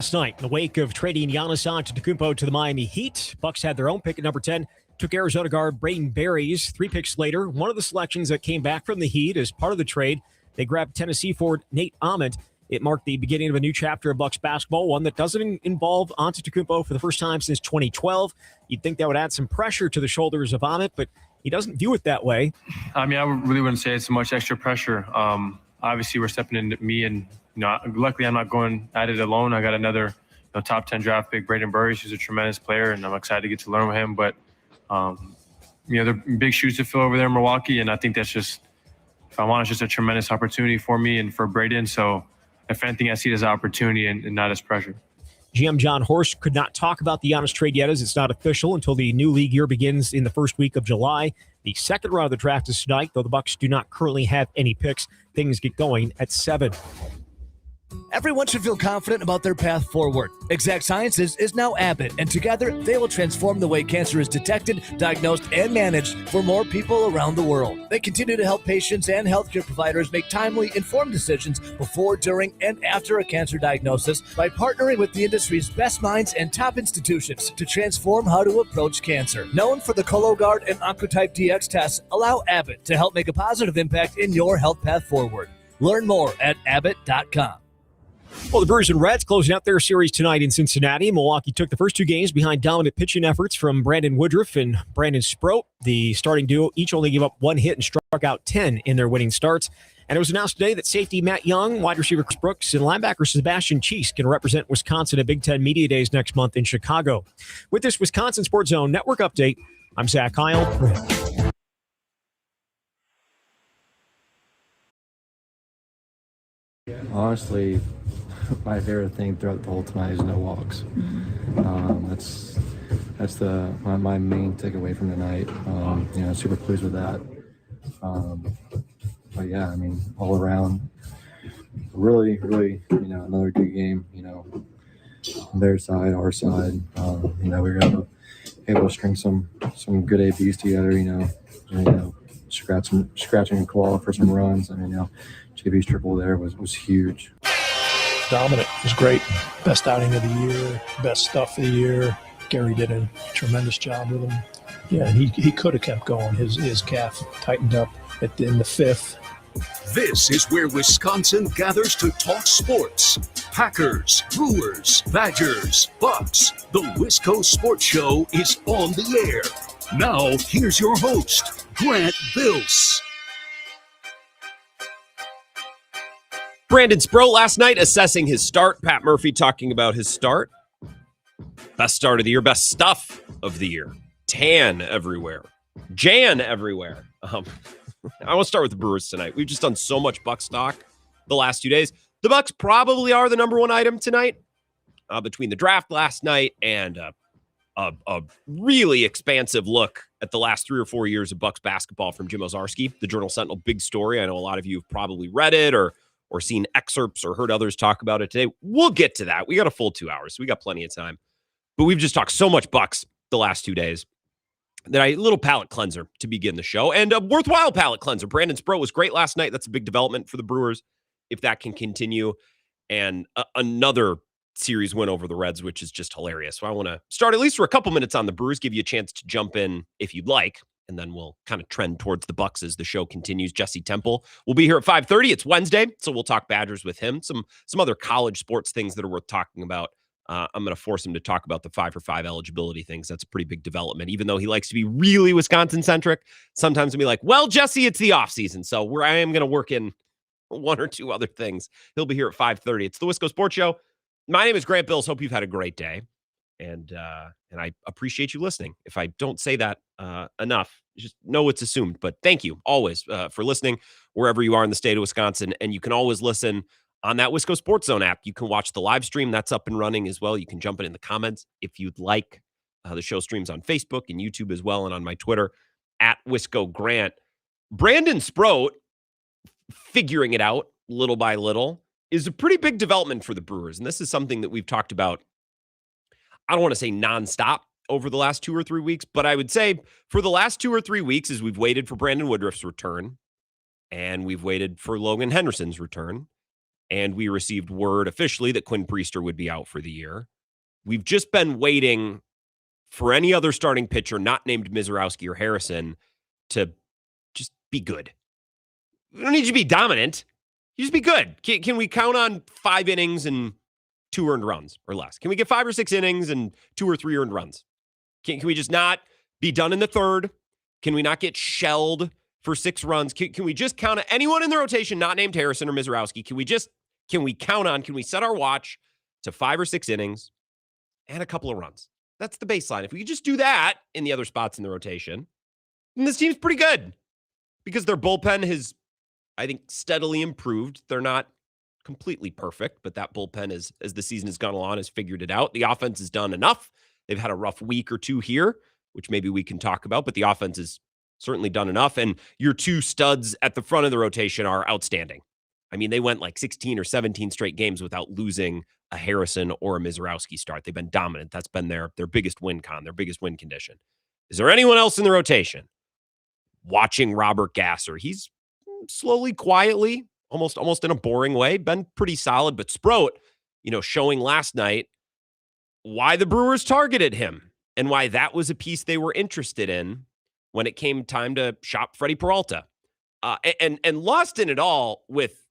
Last night, in the wake of trading Giannis Antetokounmpo to the Miami Heat, Bucks had their own pick at number 10, took Arizona guard Braden Berries. 3 picks later, one of the selections that came back from the Heat as part of the trade, they grabbed Tennessee forward Nate Ahmet. It marked the beginning of a new chapter of Bucks basketball, one that doesn't involve Antetokounmpo for the first time since 2012. You'd think that would add some pressure to the shoulders of Ahmet, but he doesn't view it that way. I mean, I really wouldn't say it's so much extra pressure. Obviously, we're stepping into me, and luckily I'm not going at it alone. I got another top 10 draft pick, Braden Burris, who's a tremendous player, and I'm excited to get to learn with him. But they're big shoes to fill over there in Milwaukee, and I think that's just, if I'm honest, just a tremendous opportunity for me and for Braden. So if anything, I see it as an opportunity and not as pressure. GM John Horst could not talk about the Giannis trade yet, as it's not official until the new league year begins in the first week of July. The second round of the draft is tonight, though the Bucks do not currently have any picks. Things get going at 7. Everyone should feel confident about their path forward. Exact Sciences is now Abbott, and together they will transform the way cancer is detected, diagnosed, and managed for more people around the world. They continue to help patients and healthcare providers make timely, informed decisions before, during, and after a cancer diagnosis by partnering with the industry's best minds and top institutions to transform how to approach cancer. Known for the Cologuard and Oncotype DX tests, allow Abbott to help make a positive impact in your health path forward. Learn more at abbott.com. Well, the Brewers and Reds closing out their series tonight in Cincinnati. Milwaukee took the first 2 games behind dominant pitching efforts from Brandon Woodruff and Brandon Sproat. The starting duo each only gave up 1 hit and struck out 10 in their winning starts. And it was announced today that safety Matt Young, wide receiver Chris Brooks, and linebacker Sebastian Cheese can represent Wisconsin at Big Ten Media Days next month in Chicago. With this Wisconsin Sports Zone Network update, I'm Zach Heil. Honestly, my favorite thing throughout the whole tonight is no walks. That's my main takeaway from tonight. Super pleased with that. But yeah, I mean, all around, really, another good game. Their side, our side. We were able to string some good ABs together. Scratching a claw for some runs. I mean, JB's triple there was huge. Dominant. It was great. Best outing of the year, best stuff of the year. Gary did a tremendous job with him. Yeah, and he could have kept going. His calf tightened up in the 5th. This is where Wisconsin gathers to talk sports. Packers, Brewers, Badgers, Bucks. The Wisco Sports Show is on the air. Now, here's your host, Grant Bills. Brandon Sproat last night assessing his start. Pat Murphy talking about his start. Best start of the year, best stuff of the year. Tan everywhere. Jan everywhere. I want to start with the Brewers tonight. We've just done so much Bucks talk the last 2 days. The Bucks probably are the number 1 item tonight between the draft last night and a really expansive look at the last 3 or 4 years of Bucks basketball from Jim Owczarski, the Journal-Sentinel. Big story. I know a lot of you have probably read it or seen excerpts or heard others talk about it today. We'll get to that. We got a full 2 hours, so we got plenty of time. But we've just talked so much Bucks the last 2 days that a little palate cleanser to begin the show, and a worthwhile palate cleanser. Brandon Sproat was great last night. That's a big development for the Brewers if that can continue. And another series win over the Reds, which is just hilarious. So I want to start at least for a couple minutes on the Brewers, give you a chance to jump in if you'd like. And then we'll kind of trend towards the Bucks as the show continues. Jesse Temple will be here at 5:30. It's Wednesday, so we'll talk Badgers with him. Some other college sports things that are worth talking about. I'm going to force him to talk about the 5-for-5 eligibility things. That's a pretty big development. Even though he likes to be really Wisconsin-centric, sometimes he'll be like, well, Jesse, it's the offseason, so I am going to work in 1 or 2 other things. He'll be here at 5:30. It's the Wisco Sports Show. My name is Grant Bills. Hope you've had a great day. And I appreciate you listening. If I don't say that enough, just know it's assumed. But thank you always for listening wherever you are in the state of Wisconsin. And you can always listen on that Wisco Sports Zone app. You can watch the live stream. That's up and running as well. You can jump in the comments if you'd like. The show streams on Facebook and YouTube as well, and on my Twitter at Wisco Grant. Brandon Sproat figuring it out little by little is a pretty big development for the Brewers. And this is something that we've talked about, I don't want to say nonstop over the last 2 or 3 weeks, but I would say for the last 2 or 3 weeks, as we've waited for Brandon Woodruff's return and we've waited for Logan Henderson's return, and we received word officially that Quinn Priester would be out for the year. We've just been waiting for any other starting pitcher not named Mizorowski or Harrison to just be good. We don't need you to be dominant. You just be good. Can we count on 5 innings and 2 earned runs or less? Can we get 5 or 6 innings and 2 or 3 earned runs? Can we just not be done in the third? Can we not get shelled for 6 runs? Can we just count on anyone in the rotation not named Harrison or Mizorowski? Can we set our watch to 5 or 6 innings and a couple of runs? That's the baseline. If we could just do that in the other spots in the rotation, then this team's pretty good because their bullpen has, I think, steadily improved. They're not completely perfect, but that bullpen, as the season has gone along, has figured it out. The offense has done enough. They've had a rough week or 2 here, which maybe we can talk about, but the offense has certainly done enough. And your 2 studs at the front of the rotation are outstanding. I mean, they went like 16 or 17 straight games without losing a Harrison or a Mizorowski start. They've been dominant. That's been their biggest win their biggest win condition. Is there anyone else in the rotation? Watching Robert Gasser. He's slowly, quietly, almost in a boring way, been pretty solid. But Sproat, showing last night why the Brewers targeted him and why that was a piece they were interested in when it came time to shop Freddie Peralta. And lost in it all with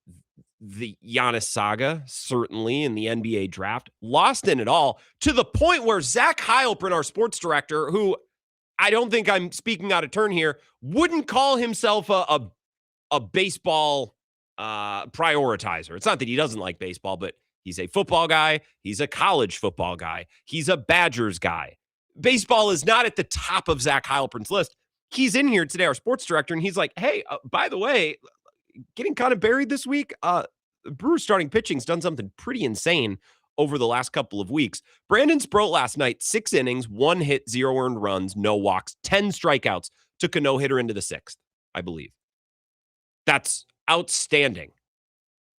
the Giannis saga, certainly in the NBA draft, lost in it all to the point where Zach Heilprin, our sports director, who I don't think I'm speaking out of turn here, wouldn't call himself a baseball prioritizer. It's not that he doesn't like baseball, but he's a football guy. He's a college football guy. He's a Badgers guy. Baseball is not at the top of Zach Heilprin's list. He's in here today, our sports director, and he's like, hey, by the way, getting kind of buried this week, Brewers starting pitching's done something pretty insane over the last couple of weeks. Brandon Sproat last night, 6 innings, 1 hit, 0 earned runs, no walks, 10 strikeouts, took a no-hitter into the 6th, I believe. That's outstanding.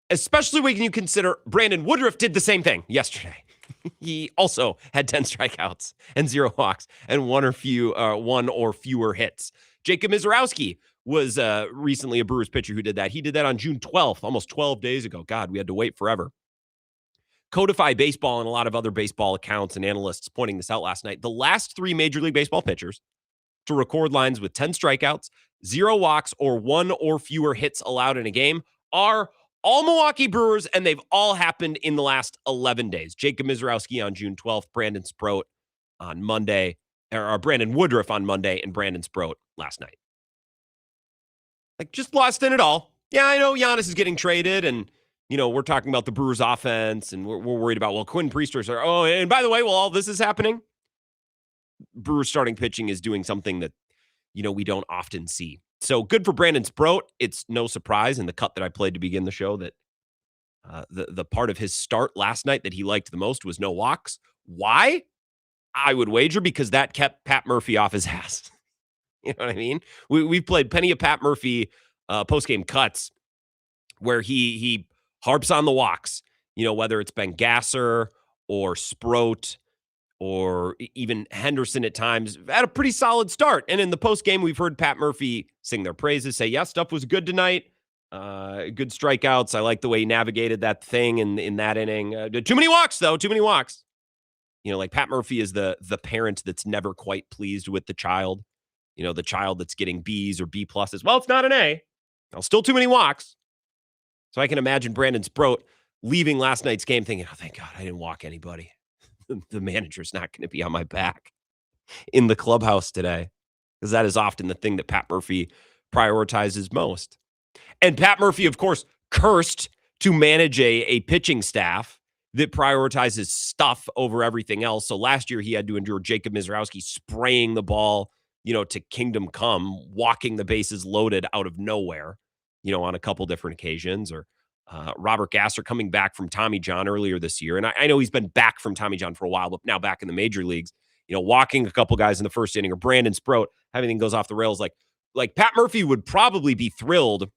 Especially when you consider Brandon Woodruff did the same thing yesterday. He also had 10 strikeouts and 0 walks and 1 or fewer hits. Jacob Mizorowski was recently a Brewers pitcher who did that. He did that on June 12th, almost 12 days ago. God, we had to wait forever. Codify Baseball and a lot of other baseball accounts and analysts pointing this out last night. The last 3 Major League Baseball pitchers to record lines with 10 strikeouts, 0 walks, or 1 or fewer hits allowed in a game are all Milwaukee Brewers, and they've all happened in the last 11 days. Jacob Mizorowski on June 12th, Brandon Sproat on Monday, or Brandon Woodruff on Monday, and Brandon Sproat last night. Like, just lost in it all. Yeah, I know Giannis is getting traded, and, we're talking about the Brewers offense, and we're worried about, Quinn Priester's are, and by the way, while all this is happening, Brewers starting pitching is doing something that, we don't often see. So good for Brandon Sproat. It's no surprise in the cut that I played to begin the show that the part of his start last night that he liked the most was no walks. Why? I would wager because that kept Pat Murphy off his ass. You know what I mean? We've played plenty of Pat Murphy post-game cuts where he harps on the walks, whether it's been Gasser or Sproat or even Henderson at times, had a pretty solid start. And in the postgame, we've heard Pat Murphy sing their praises, say, yeah, stuff was good tonight. Good strikeouts. I like the way he navigated that thing in that inning. Too many walks, though. Too many walks. Like Pat Murphy is the parent that's never quite pleased with the child. The child that's getting B's or B pluses. Well, it's not an A. Well, still too many walks. So I can imagine Brandon Sproat leaving last night's game thinking, oh, thank God I didn't walk anybody. The manager's not going to be on my back in the clubhouse today, because that is often the thing that Pat Murphy prioritizes most. And Pat Murphy, of course, cursed to manage a pitching staff that prioritizes stuff over everything else. So last year he had to endure Jacob Mizorowski spraying the ball, to kingdom come, walking the bases loaded out of nowhere, on a couple different occasions, or Robert Gasser coming back from Tommy John earlier this year. And I know he's been back from Tommy John for a while, but now back in the major leagues, walking a couple guys in the first inning, or Brandon Sproat, everything goes off the rails. Like Pat Murphy would probably be thrilled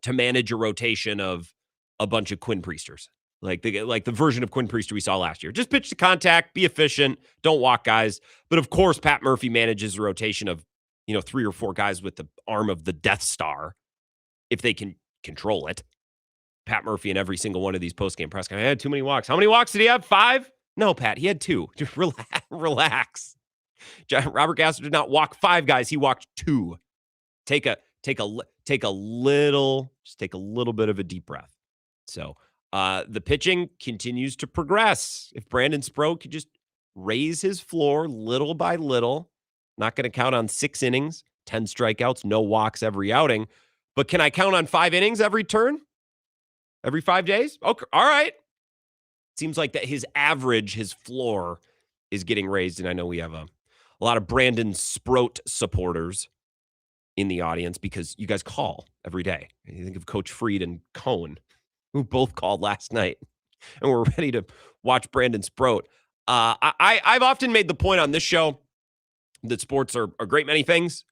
to manage a rotation of a bunch of Quinn Priesters, like the version of Quinn Priester we saw last year. Just pitch to contact, be efficient, don't walk guys. But of course, Pat Murphy manages a rotation of, 3 or 4 guys with the arm of the Death Star, if they can control it. Pat Murphy in every single one of these postgame press conferences. I had too many walks. How many walks did he have? 5? No, Pat, he had 2. Just relax. Robert Gasser did not walk 5 guys. He walked 2. Take a little bit of a deep breath. So the pitching continues to progress. If Brandon Sproat could just raise his floor little by little, not going to count on 6 innings, 10 strikeouts, no walks every outing, but can I count on 5 innings every turn? Every 5 days? Okay, all right. Seems like that his average, his floor is getting raised, and I know we have a lot of Brandon Sproat supporters in the audience because you guys call every day. You think of Coach Freed and Cohn, who both called last night, and we're ready to watch Brandon Sproat. I've often made the point on this show that sports are a great many things.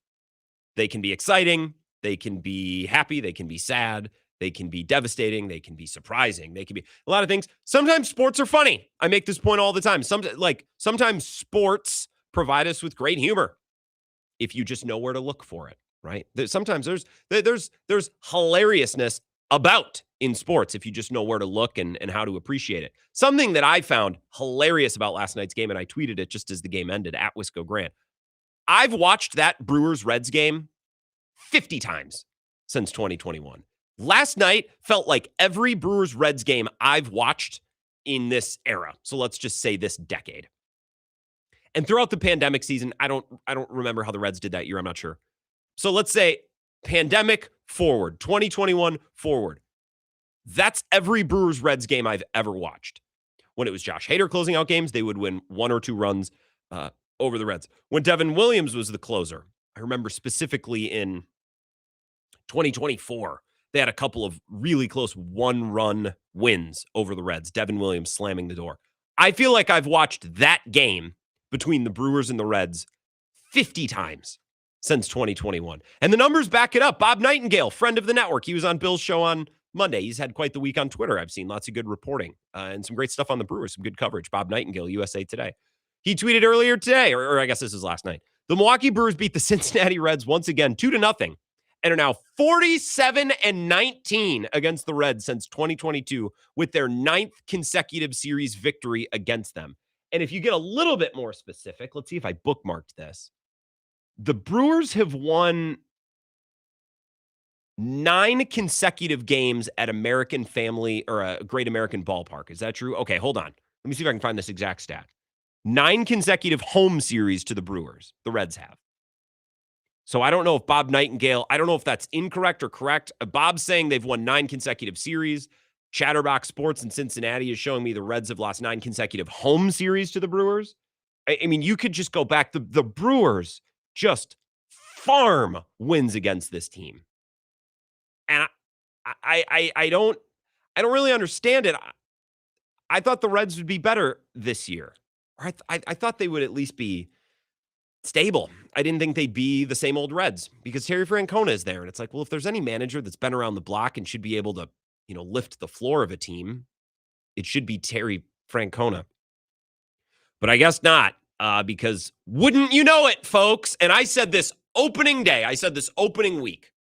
They can be exciting. They can be happy. They can be sad. They can be devastating. They can be surprising. They can be a lot of things. Sometimes sports are funny. I make this point all the time. Sometimes sports provide us with great humor if you just know where to look for it, right? Sometimes there's hilariousness about in sports if you just know where to look and how to appreciate it. Something that I found hilarious about last night's game, and I tweeted it just as the game ended at Wisco Grant. I've watched that Brewers-Reds game 50 times since 2021. Last night felt like every Brewers-Reds game I've watched in this era. So let's just say this decade. And throughout the pandemic season, I don't remember how the Reds did that year. I'm not sure. So let's say pandemic forward, 2021 forward. That's every Brewers-Reds game I've ever watched. When it was Josh Hader closing out games, they would win 1 or 2 runs over the Reds. When Devin Williams was the closer, I remember specifically in 2024, they had a couple of really close 1-run wins over the Reds. Devin Williams slamming the door. I feel like I've watched that game between the Brewers and the Reds 50 times since 2021. And the numbers back it up. Bob Nightingale, friend of the network. He was on Bill's show on Monday. He's had quite the week on Twitter. I've seen lots of good reporting and some great stuff on the Brewers, some good coverage. Bob Nightingale, USA Today. He tweeted earlier today, or I guess this is last night. The Milwaukee Brewers beat the Cincinnati Reds once again 2-0 and are now 47-19 against the Reds since 2022 with their 9th consecutive series victory against them. And if you get a little bit more specific, let's see if I bookmarked this. The Brewers have won 9 consecutive games at American Family or a Great American Ballpark. Is that true? Okay, hold on. Let me see if I can find this exact stat. 9 consecutive home series to the Brewers, the Reds have. So I don't know if Bob Nightingale, I don't know if that's incorrect or correct. Bob's saying they've won 9 consecutive series. Chatterbox Sports in Cincinnati is showing me the Reds have lost 9 consecutive home series to the Brewers. I mean, you could just go back. The Brewers just farm wins against this team. And I don't really understand it. I thought the Reds would be better this year. I thought they would at least be stable. I didn't think they'd be the same old Reds because Terry Francona is there. And it's like, well, if there's any manager that's been around the block and should be able to, lift the floor of a team, it should be Terry Francona. But I guess not, because wouldn't you know it, folks? And I said this opening day. I said this opening week.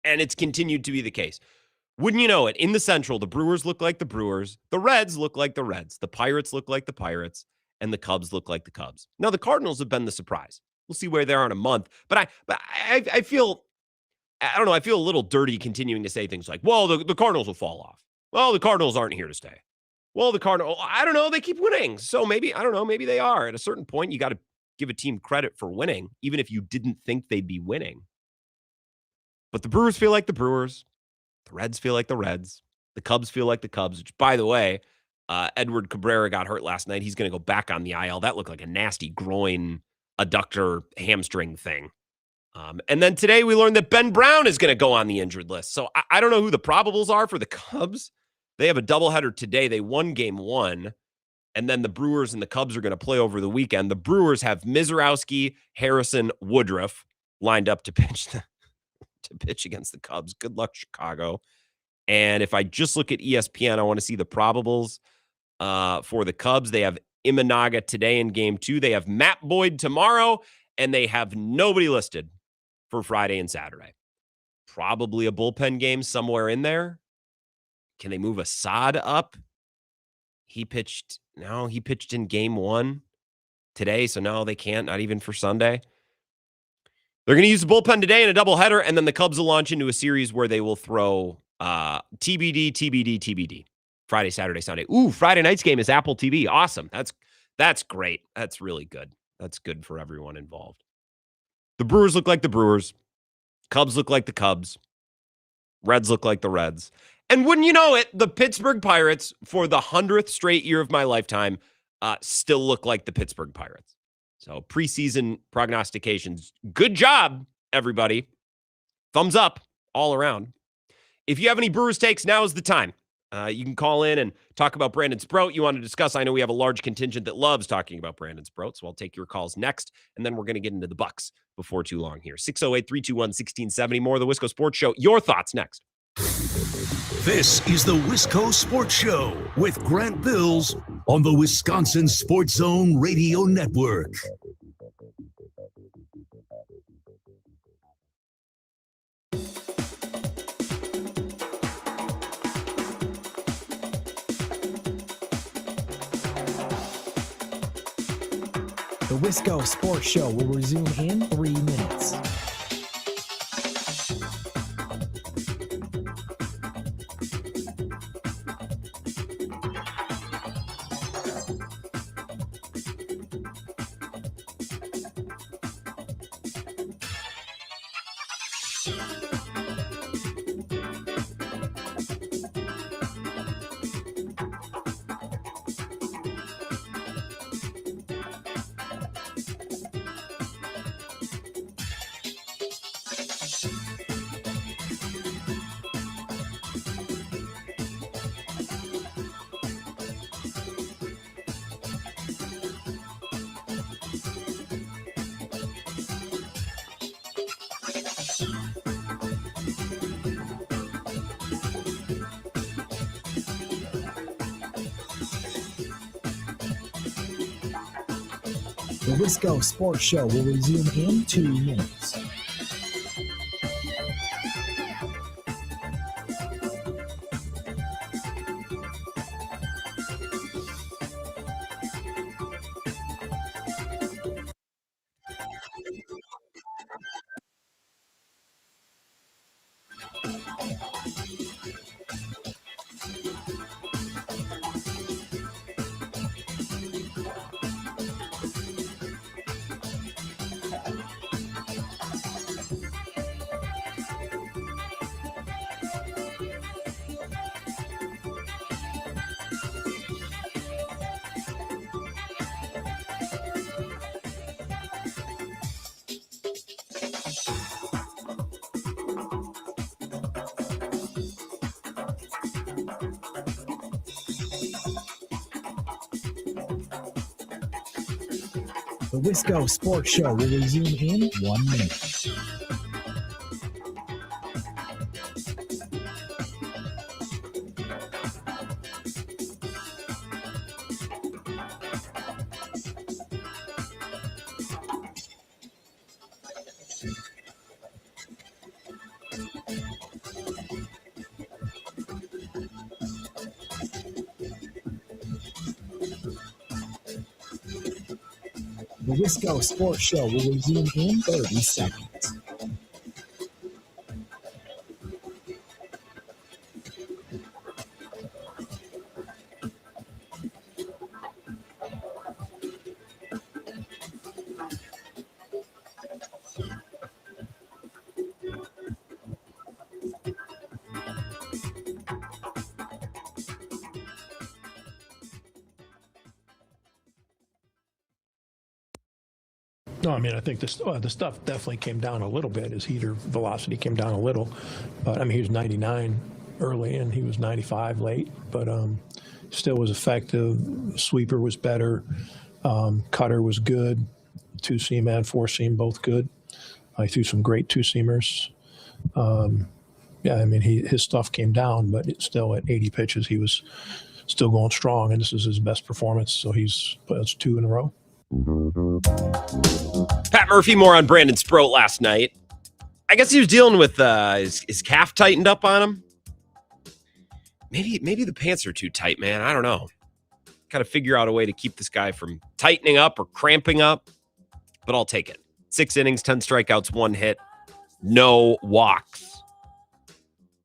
And it's continued to be the case. Wouldn't you know it? In the Central, the Brewers look like the Brewers. The Reds look like the Reds. The Pirates look like the Pirates. And the Cubs look like the Cubs. Now, the Cardinals have been the surprise. We'll see where they are in a month. But I feel, I don't know, I feel a little dirty continuing to say things like, well, the Cardinals will fall off. Well, the Cardinals aren't here to stay. Well, I don't know, they keep winning. So maybe, I don't know, maybe they are. At a certain point, you got to give a team credit for winning, even if you didn't think they'd be winning. But the Brewers feel like the Brewers. The Reds feel like the Reds. The Cubs feel like the Cubs, which, by the way, Edward Cabrera got hurt last night. He's going to go back on the IL. That looked like a nasty groin, adductor, hamstring thing. And then today we learned that Ben Brown is going to go on the injured list. So I don't know who the probables are for the Cubs. They have a doubleheader today. They won game 1. And then the Brewers and the Cubs are going to play over the weekend. The Brewers have Owczarski, Harrison, Woodruff lined up to pitch against the Cubs. Good luck, Chicago. And if I just look at ESPN, I want to see the probables for the Cubs. They have Imanaga today in game 2. They have Matt Boyd tomorrow, and they have nobody listed for Friday and Saturday. Probably a bullpen game somewhere in there. Can they move Assad up? He pitched in game 1 today, so no, they can't, not even for Sunday. They're going to use the bullpen today in a doubleheader, and then the Cubs will launch into a series where they will throw TBD, Friday, Saturday, Sunday. Ooh, Friday night's game is Apple TV. Awesome. That's great. That's really good. That's good for everyone involved. The Brewers look like the Brewers. Cubs look like the Cubs. Reds look like the Reds. And wouldn't you know it, the Pittsburgh Pirates, for the 100th straight year of my lifetime, still look like the Pittsburgh Pirates. So preseason prognostications. Good job, everybody. Thumbs up all around. If you have any Brewers takes, now is the time. You can call in and talk about Brandon Sproat. You want to discuss? I know we have a large contingent that loves talking about Brandon Sproat, so I'll take your calls next, and then we're going to get into the Bucks before too long here. 608-321-1670. More of the Wisco Sports Show. Your thoughts next. This is the Wisco Sports Show with Grant Bills on the Wisconsin Sports Zone Radio Network. The Wisco Sports Show will resume in 3 minutes. The Wisco Sports Show will resume in 2 minutes. The Wisco Sports Show will resume in 1 minute. The Wisco Sports Show will resume in 30 seconds. No, I mean, I think the stuff definitely came down a little bit. His heater velocity came down a little. But, I mean, he was 99 early and he was 95 late. But still was effective. Sweeper was better. Cutter was good. Two-seam and four-seam, both good. He threw some great two-seamers. Yeah, I mean, his stuff came down, but still at 80 pitches, he was still going strong. And this is his best performance. So that's 2 in a row. Pat Murphy, more on Brandon Sproat last night. I guess he was dealing with his calf tightened up on him. maybe the pants are too tight, man. I don't know. Got to figure out a way to keep this guy from tightening up or cramping up, but I'll take it. 6 innings, 10 strikeouts, 1 hit, no walks.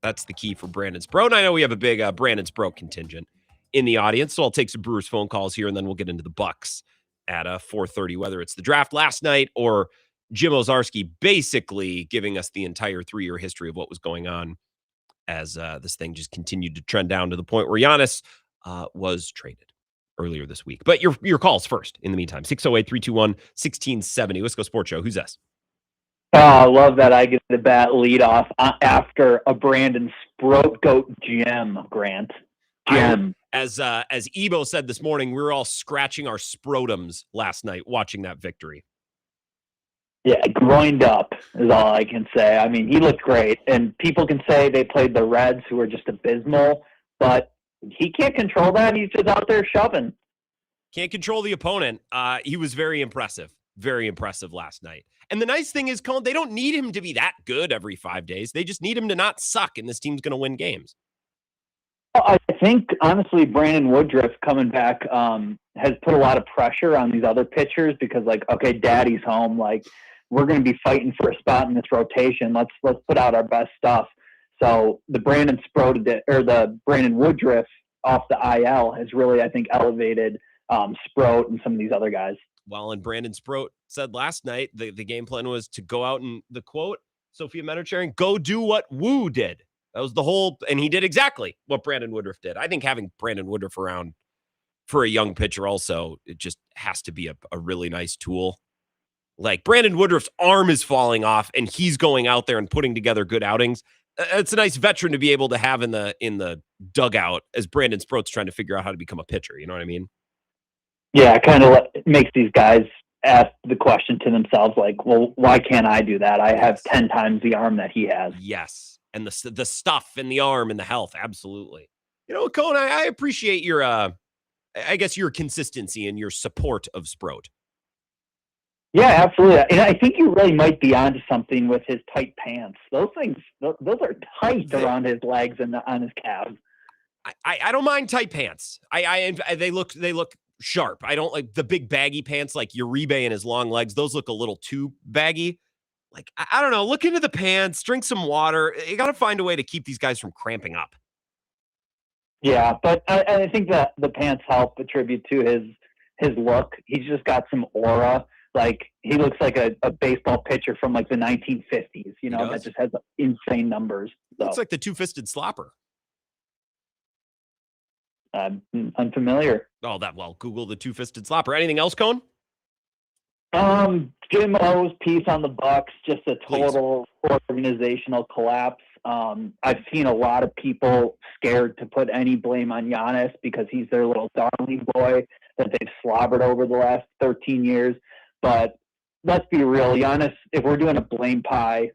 That's the key for Brandon Sproat. And I know we have a big Brandon Sproat contingent in the audience, so I'll take some Brewers phone calls here, and then we'll get into the Bucks at 4:30, whether it's the draft last night or Jim Owczarski basically giving us the entire 3-year history of what was going on as this thing just continued to trend down to the point where Giannis was traded earlier this week. But your calls first in the meantime. 608-321-1670. Wisco Sports Show. Who's this? Oh, I love that I get the bat lead off after a Brandon Sproat goat gem, Grant. Gem. As Ebo said this morning, we were all scratching our scrotums last night watching that victory. Yeah, groined up is all I can say. I mean, he looked great, and people can say they played the Reds, who are just abysmal, but he can't control that. He's just out there shoving. Can't control the opponent. He was very impressive last night. And the nice thing is, Colin, they don't need him to be that good every 5 days. They just need him to not suck, and this team's going to win games. I think, honestly, Brandon Woodruff coming back has put a lot of pressure on these other pitchers because, like, okay, daddy's home. Like, we're going to be fighting for a spot in this rotation. Let's put out our best stuff. So the Brandon Sproat or the Brandon Woodruff off the IL has really, I think, elevated Sproat and some of these other guys. Well, and Brandon Sproat said last night the game plan was to go out and the quote, Sophia Menacharing, go do what Woo did. That was the whole, and he did exactly what Brandon Woodruff did. I think having Brandon Woodruff around for a young pitcher also, it just has to be a really nice tool. Like Brandon Woodruff's arm is falling off and he's going out there and putting together good outings. It's a nice veteran to be able to have in the dugout as Brandon Sproat's trying to figure out how to become a pitcher. You know what I mean? Yeah, it kind of makes these guys ask the question to themselves, like, well, why can't I do that? I have 10 times the arm that he has. Yes. And the stuff and the arm and the health. Absolutely. You know, Cone, I appreciate your, I guess your consistency and your support of Sproat. Yeah, absolutely. And I think you really might be onto something with his tight pants. Those things, those are tight around his legs and on his calves. I don't mind tight pants. They look sharp. I don't like the big baggy pants like Uribe and his long legs. Those look a little too baggy. Like, I don't know. Look into the pants, drink some water. You got to find a way to keep these guys from cramping up. Yeah, but I think that the pants help attribute to his look. He's just got some aura. Like, he looks like a baseball pitcher from, like, the 1950s, you know, that just has insane numbers. So. Looks like the two-fisted slopper. I'm unfamiliar. Oh, Google the two-fisted slopper. Anything else, Cone? Jim O's piece on the Bucks, just a total organizational collapse. I've seen a lot of people scared to put any blame on Giannis because he's their little darling boy that they've slobbered over the last 13 years. But let's be real, Giannis, if we're doing a blame pie,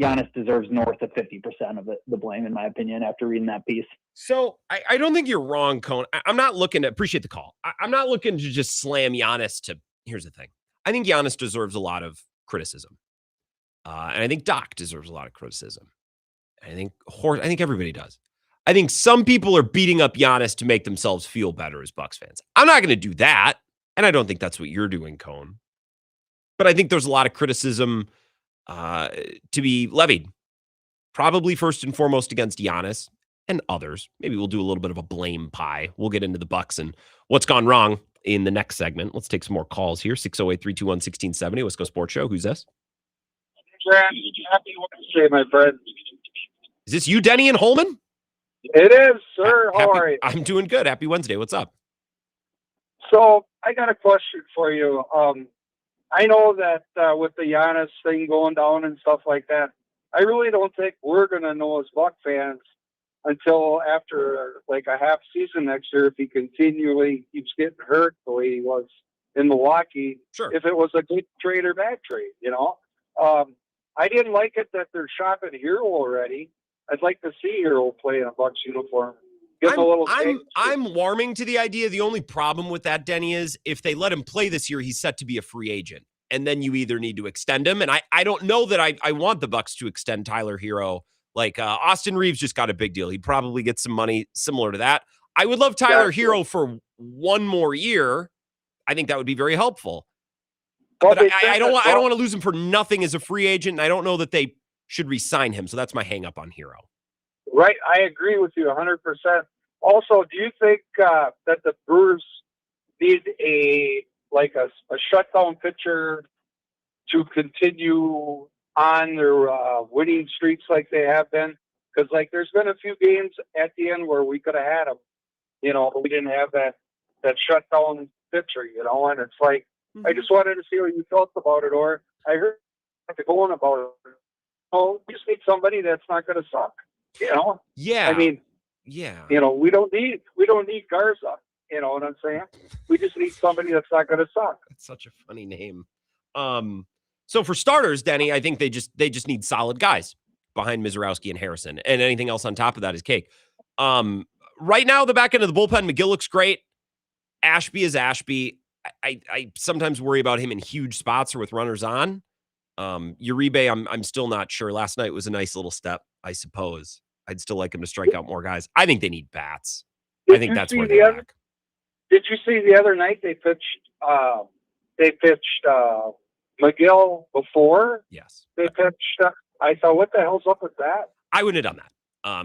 Giannis deserves north of 50% of the blame, in my opinion, after reading that piece. So I don't think you're wrong, Cone. I'm not looking to appreciate the call. I'm not looking to just slam Giannis to, here's the thing. I think Giannis deserves a lot of criticism. And I think Doc deserves a lot of criticism. I think everybody does. I think some people are beating up Giannis to make themselves feel better as Bucks fans. I'm not going to do that. And I don't think that's what you're doing, Cone. But I think there's a lot of criticism to be levied. Probably first and foremost against Giannis and others. Maybe we'll do a little bit of a blame pie. We'll get into the Bucks and what's gone wrong in the next segment. Let's take some more calls here. 608-321-1670. Wisco Sports Show. Who's this? Happy Wednesday, my friend. Is this you, Denny and Holman? It is, sir. How are you? I'm doing good. Happy Wednesday. What's up? So I got a question for you. I know that with the Giannis thing going down and stuff like that, I really don't think we're going to know as Buck fans until after like a half season next year if he continually keeps getting hurt the way he was in Milwaukee. Sure. If it was a good trade or bad trade, you know. I didn't like it that they're shopping Hero already. I'd like to see Hero play in a Bucks uniform. I'm warming to the idea. The only problem with that, Denny, is if they let him play this year, he's set to be a free agent. And then you either need to extend him. And I don't know that I want the Bucks to extend Tyler Hero Like Austin Reeves just got a big deal. He'd probably get some money similar to that. I would love Tyler Hero for one more year. I think that would be very helpful. But I don't want to lose him for nothing as a free agent, and I don't know that they should re-sign him. So that's my hang up on Hero. Right. I agree with you 100%. Also, do you think that the Brewers need a shutdown pitcher to continue on their winning streaks like they have been? Because there's been a few games at the end where we could have had them. We didn't have that shutdown pitcher, and it's like, I just wanted to see what you felt about it, or I heard going about it. Oh, we just need somebody that's not going to suck, Yeah. I mean, yeah. we don't need Garza. You know what I'm saying? We just need somebody that's not going to suck. That's such a funny name. So for starters, Denny, I think they just need solid guys behind Mizorowski and Harrison, and anything else on top of that is cake. Right now, the back end of the bullpen, McGill looks great. Ashby is Ashby. I sometimes worry about him in huge spots or with runners on. Uribe, I'm still not sure. Last night was a nice little step, I suppose. I'd still like him to strike out more guys. I think they need bats. I think that's where they lack. Did you see the other night they pitched McGill before? Yes. They pitched. I thought, what the hell's up with that? I wouldn't have done that.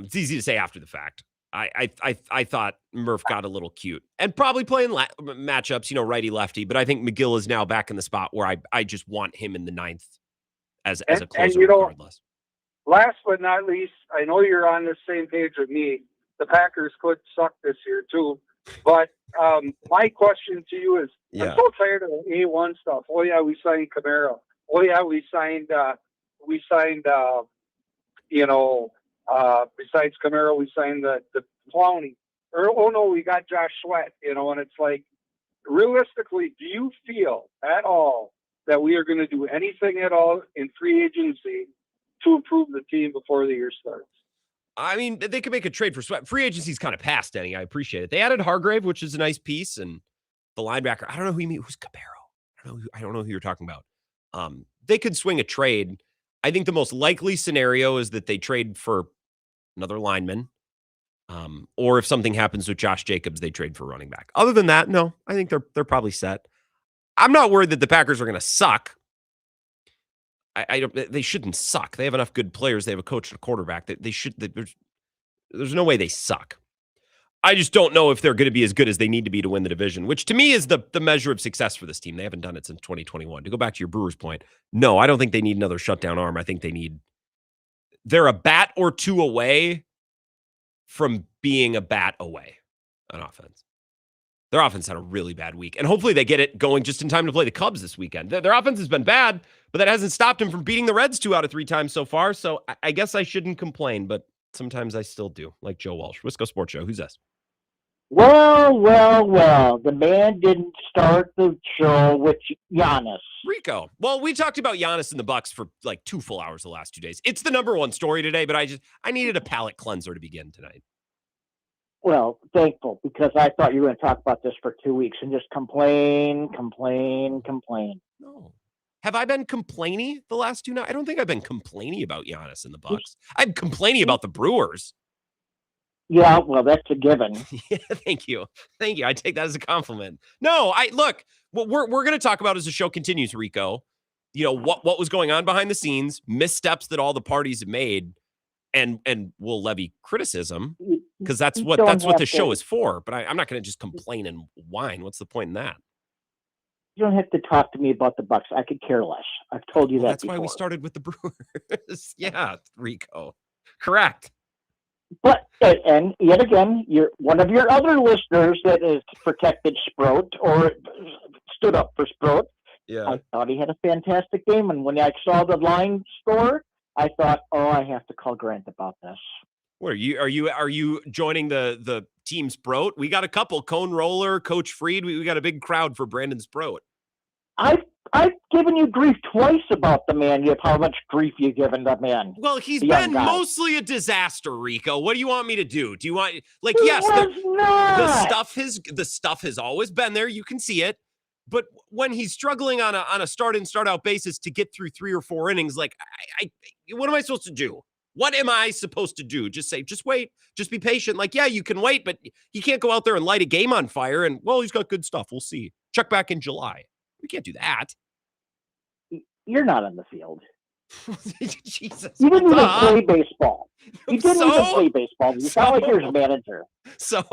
It's easy to say after the fact. I thought Murph got a little cute and probably playing matchups, righty lefty. But I think McGill is now back in the spot where I just want him in the ninth as a closer regardless. Last but not least, I know you're on the same page with me. The Packers could suck this year too. But my question to you is, I'm so tired of the A1 stuff. Oh yeah, we signed Camaro. Oh yeah, we signed besides Camaro, we signed the Clowney. Or, oh no, we got Josh Sweat, and it's like, realistically, do you feel at all that we are going to do anything at all in free agency to improve the team before the year starts? I mean, they could make a trade for Sweat. Free agency's kind of past, Denny. I appreciate it. They added Hargrave, which is a nice piece, and the linebacker. I don't know who you mean. Who's Camaro? I don't know who you're talking about. They could swing a trade. I think the most likely scenario is that they trade for another lineman, or if something happens with Josh Jacobs, they trade for running back. Other than that, no, I think they're probably set. I'm not worried that the Packers are going to suck. They shouldn't suck. They have enough good players. They have a coach and a quarterback. There's no way they suck. I just don't know if they're going to be as good as they need to be to win the division, which to me is the measure of success for this team. They haven't done it since 2021. To go back to your Brewers point, no, I don't think they need another shutdown arm. I think they're a bat or two away from being a bat away on offense. Their offense had a really bad week, and hopefully they get it going just in time to play the Cubs this weekend. Their offense has been bad, but that hasn't stopped them from beating the Reds 2 out of 3 times so far, so I guess I shouldn't complain, but sometimes I still do, like Joe Walsh. Wisco Sports Show. Who's this? Well. The man didn't start the show with Giannis. Rico. Well, we talked about Giannis and the Bucks for like 2 full hours the last 2 days. It's the number one story today, but I needed a palate cleanser to begin tonight. Well, thankful, because I thought you were going to talk about this for 2 weeks and just complain. No. Have I been complaining the last 2 nights? I don't think I've been complaining about Giannis and the Bucks. I'm complaining about the Brewers. Yeah, well, that's a given. Yeah, thank you. I take that as a compliment. No, look, what we're going to talk about as the show continues, Rico. What was going on behind the scenes, missteps that all the parties have made, and we'll levy criticism because that's what the show is for. But I'm not going to just complain and whine. What's the point in that? You don't have to talk to me about the Bucks. I could care less. I've told you that That's before. why we started with the Brewers. Yeah, Rico. Correct. But, and yet again, you're one of your other listeners that has protected Sproat or stood up for Sproat. Yeah. I thought he had a fantastic game. And when I saw the line score, I thought, I have to call Grant about this. What are you joining the team Sproat? We got a couple. Cone Roller, Coach Freed. We got a big crowd for Brandon Sproat. I've given you grief twice about the man. How much grief you've given the man. Well, he's been mostly a disaster, Rico. What do you want me to do? Do you want the stuff has always been there. You can see it. But when he's struggling on a start in, start out basis to get through 3 or 4 innings, like what am I supposed to do? What am I supposed to do? Just say, just wait, just be patient. Like, yeah, you can wait, but he can't go out there and light a game on fire and, well, he's got good stuff. We'll see. Check back in July. We can't do that. You're not on the field. Jesus. You didn't even play baseball. You didn't So? even play baseball. You sound like you're his manager. So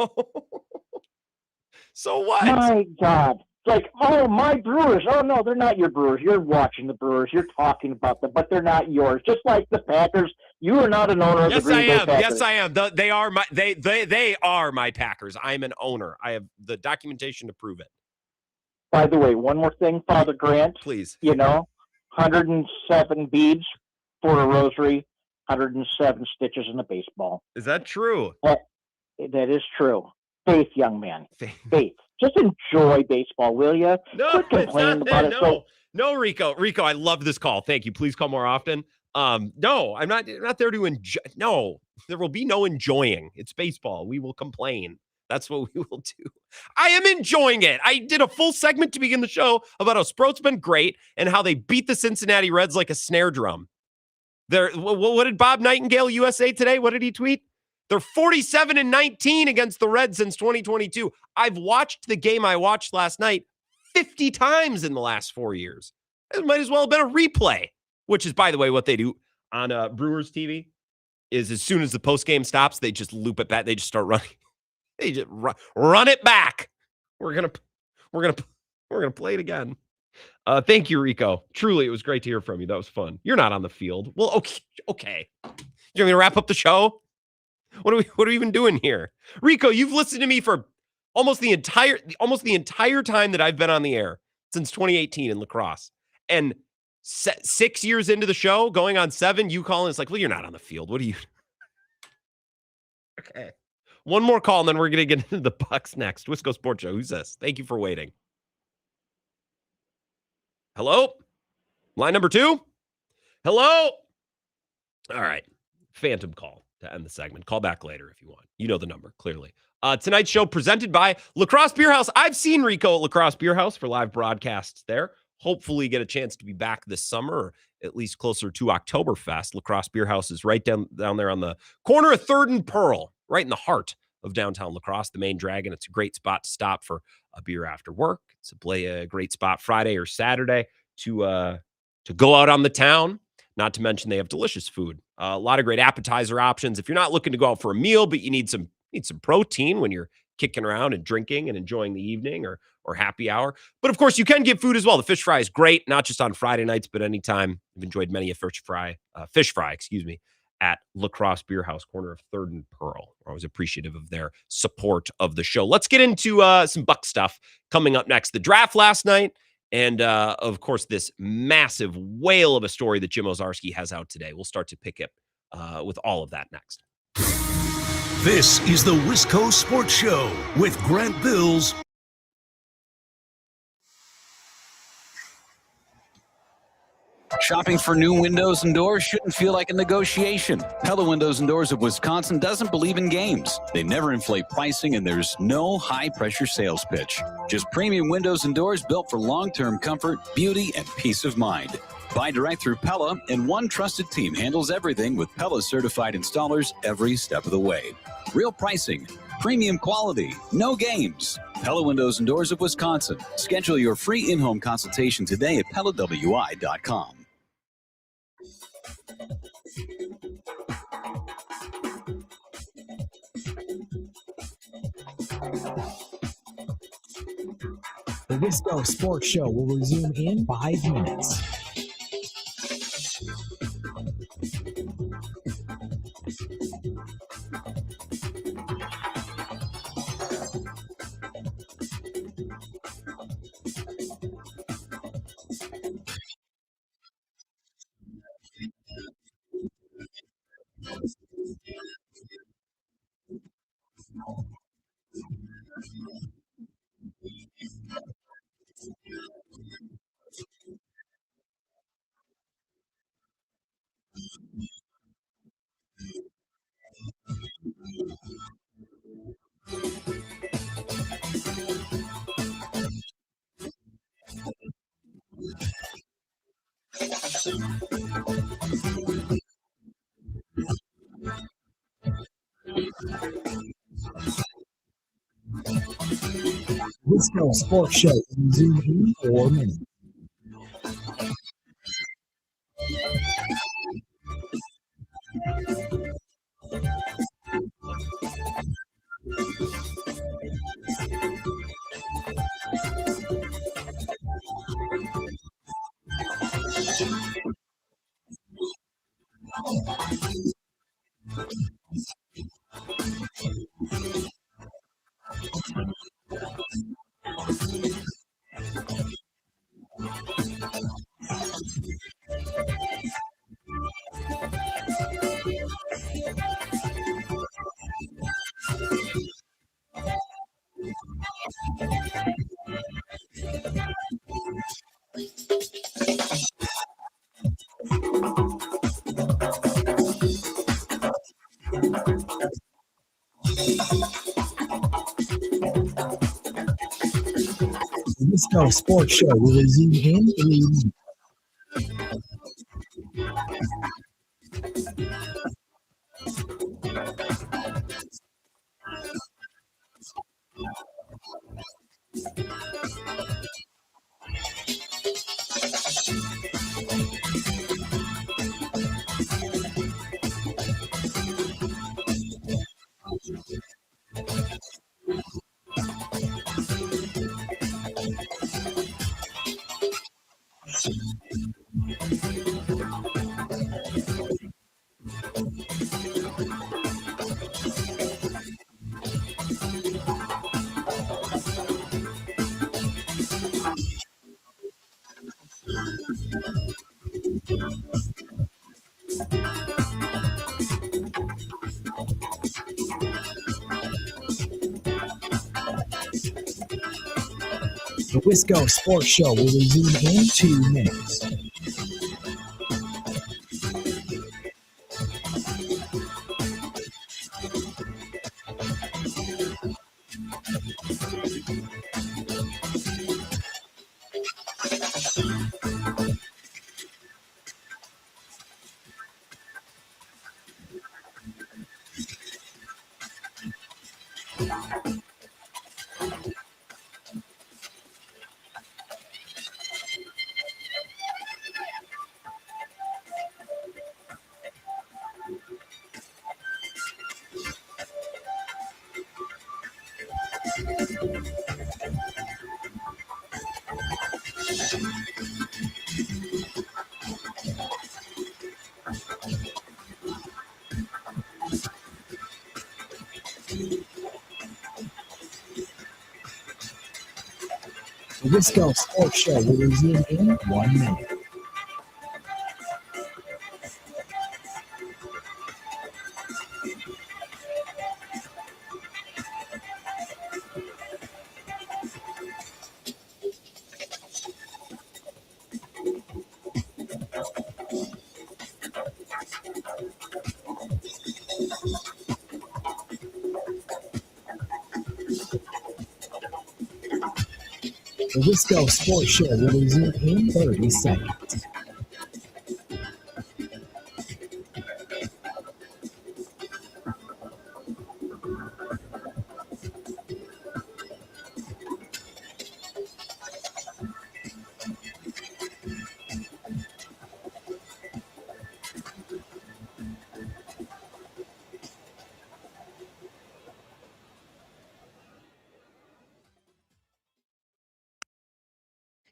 what? My God. Like, oh, my Brewers. Oh, no, they're not your Brewers. You're watching the Brewers. You're talking about them, but they're not yours. Just like the Packers, you are not an owner of the Green Bay Packers. Yes, I am. They are my Packers. I'm an owner. I have the documentation to prove it. By the way, one more thing, Father Grant. Please. 107 beads for a rosary, 107 stitches in a baseball. Is that true? That is true. Faith, young man. Faith. Just enjoy baseball, will you? No, Quit complaining about it. No, Rico. Rico, I love this call. Thank you. Please call more often. No, I'm not there to enjoy. No, there will be no enjoying. It's baseball. We will complain. That's what we will do. I am enjoying it. I did a full segment to begin the show about how Sproat's been great and how they beat the Cincinnati Reds like a snare drum. What did Bob Nightingale USA today? What did he tweet? They're 47-19 against the Reds since 2022. I've watched the game I watched last night 50 times in the last 4 years. It might as well have been a replay, which is, by the way, what they do on Brewers TV is as soon as the postgame stops, they just loop it back. They just start running. They just run it back. We're gonna play it again. Thank you, Rico. Truly, it was great to hear from you. That was fun. You're not on the field. Well, okay. You want me to wrap up the show? What are we even doing here? Rico, you've listened to me for almost the entire time that I've been on the air since 2018 in lacrosse. And 6 years into the show, going on 7, you call and it's like, well, you're not on the field. What are you? Okay. One more call, and then we're going to get into the Bucks next. Wisco Sports Show. Who's this? Thank you for waiting. Hello? Line number 2? Hello? All right. Phantom call to end the segment. Call back later if you want. You know the number, clearly. Tonight's show presented by Lacrosse Beer House. I've seen Rico at Lacrosse Beer House for live broadcasts there. Hopefully get a chance to be back this summer, or at least closer to Oktoberfest. Lacrosse Beer House is right down there on the corner of 3rd and Pearl, right in the heart of downtown Lacrosse, the main dragon. It's a great spot to stop for a beer after work. It's a great spot Friday or Saturday to go out on the town. Not to mention they have delicious food. A lot of great appetizer options. If you're not looking to go out for a meal, but you need some protein when you're kicking around and drinking and enjoying the evening or happy hour. But of course, you can get food as well. The fish fry is great, not just on Friday nights, but anytime. I've enjoyed many a fish fry, at Lacrosse Beer House, corner of 3rd and Pearl. I was appreciative of their support of the show. Let's get into some Buck stuff coming up next. The draft last night, and of course, this massive whale of a story that Jim Owczarski has out today. We'll start to pick up with all of that next. This is the Wisco Sports Show with Grant Bills. Shopping for new windows and doors shouldn't feel like a negotiation. Pella Windows and Doors of Wisconsin doesn't believe in games. They never inflate pricing, and there's no high-pressure sales pitch. Just premium windows and doors built for long-term comfort, beauty, and peace of mind. Buy direct through Pella, and one trusted team handles everything with Pella-certified installers every step of the way. Real pricing, premium quality, no games. Pella Windows and Doors of Wisconsin. Schedule your free in-home consultation today at PellaWI.com. The Wisco Sports Show will resume in 5 minutes. Wisco Sports Show will resume in 4 minutes. The Wisco Sports Show will resume in 3 minutes. The Wisco Sports Show will resume in 2 minutes. The Wisco Sports Show will resume in 1 minute. The Wisco Sports Show will resume in 30 seconds.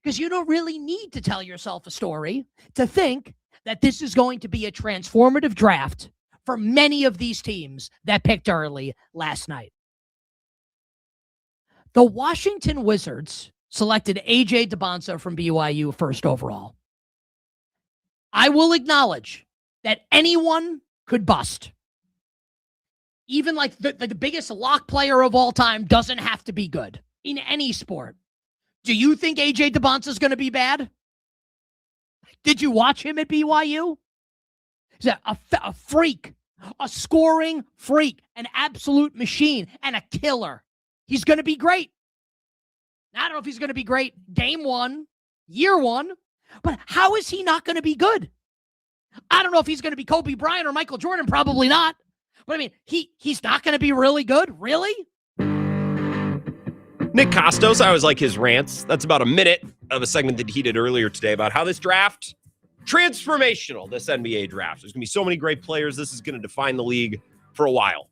Because you don't really need to tell yourself a story to think that this is going to be a transformative draft for many of these teams that picked early last night. The Washington Wizards selected A.J. DeBonsa from BYU first overall. I will acknowledge that anyone could bust. Even like the biggest lock player of all time doesn't have to be good in any sport. Do you think A.J. DeBonsa is going to be bad? Did you watch him at BYU? He's a freak, a scoring freak, an absolute machine, and a killer. He's going to be great. I don't know if he's going to be great game one, year one, but how is he not going to be good? I don't know if he's going to be Kobe Bryant or Michael Jordan. Probably not. But I mean, he's not going to be really good. Really? Nick Costos, I always like his rants. That's about a minute of a segment that he did earlier today about how this draft, transformational, this NBA draft. There's going to be so many great players. This is going to define the league for a while,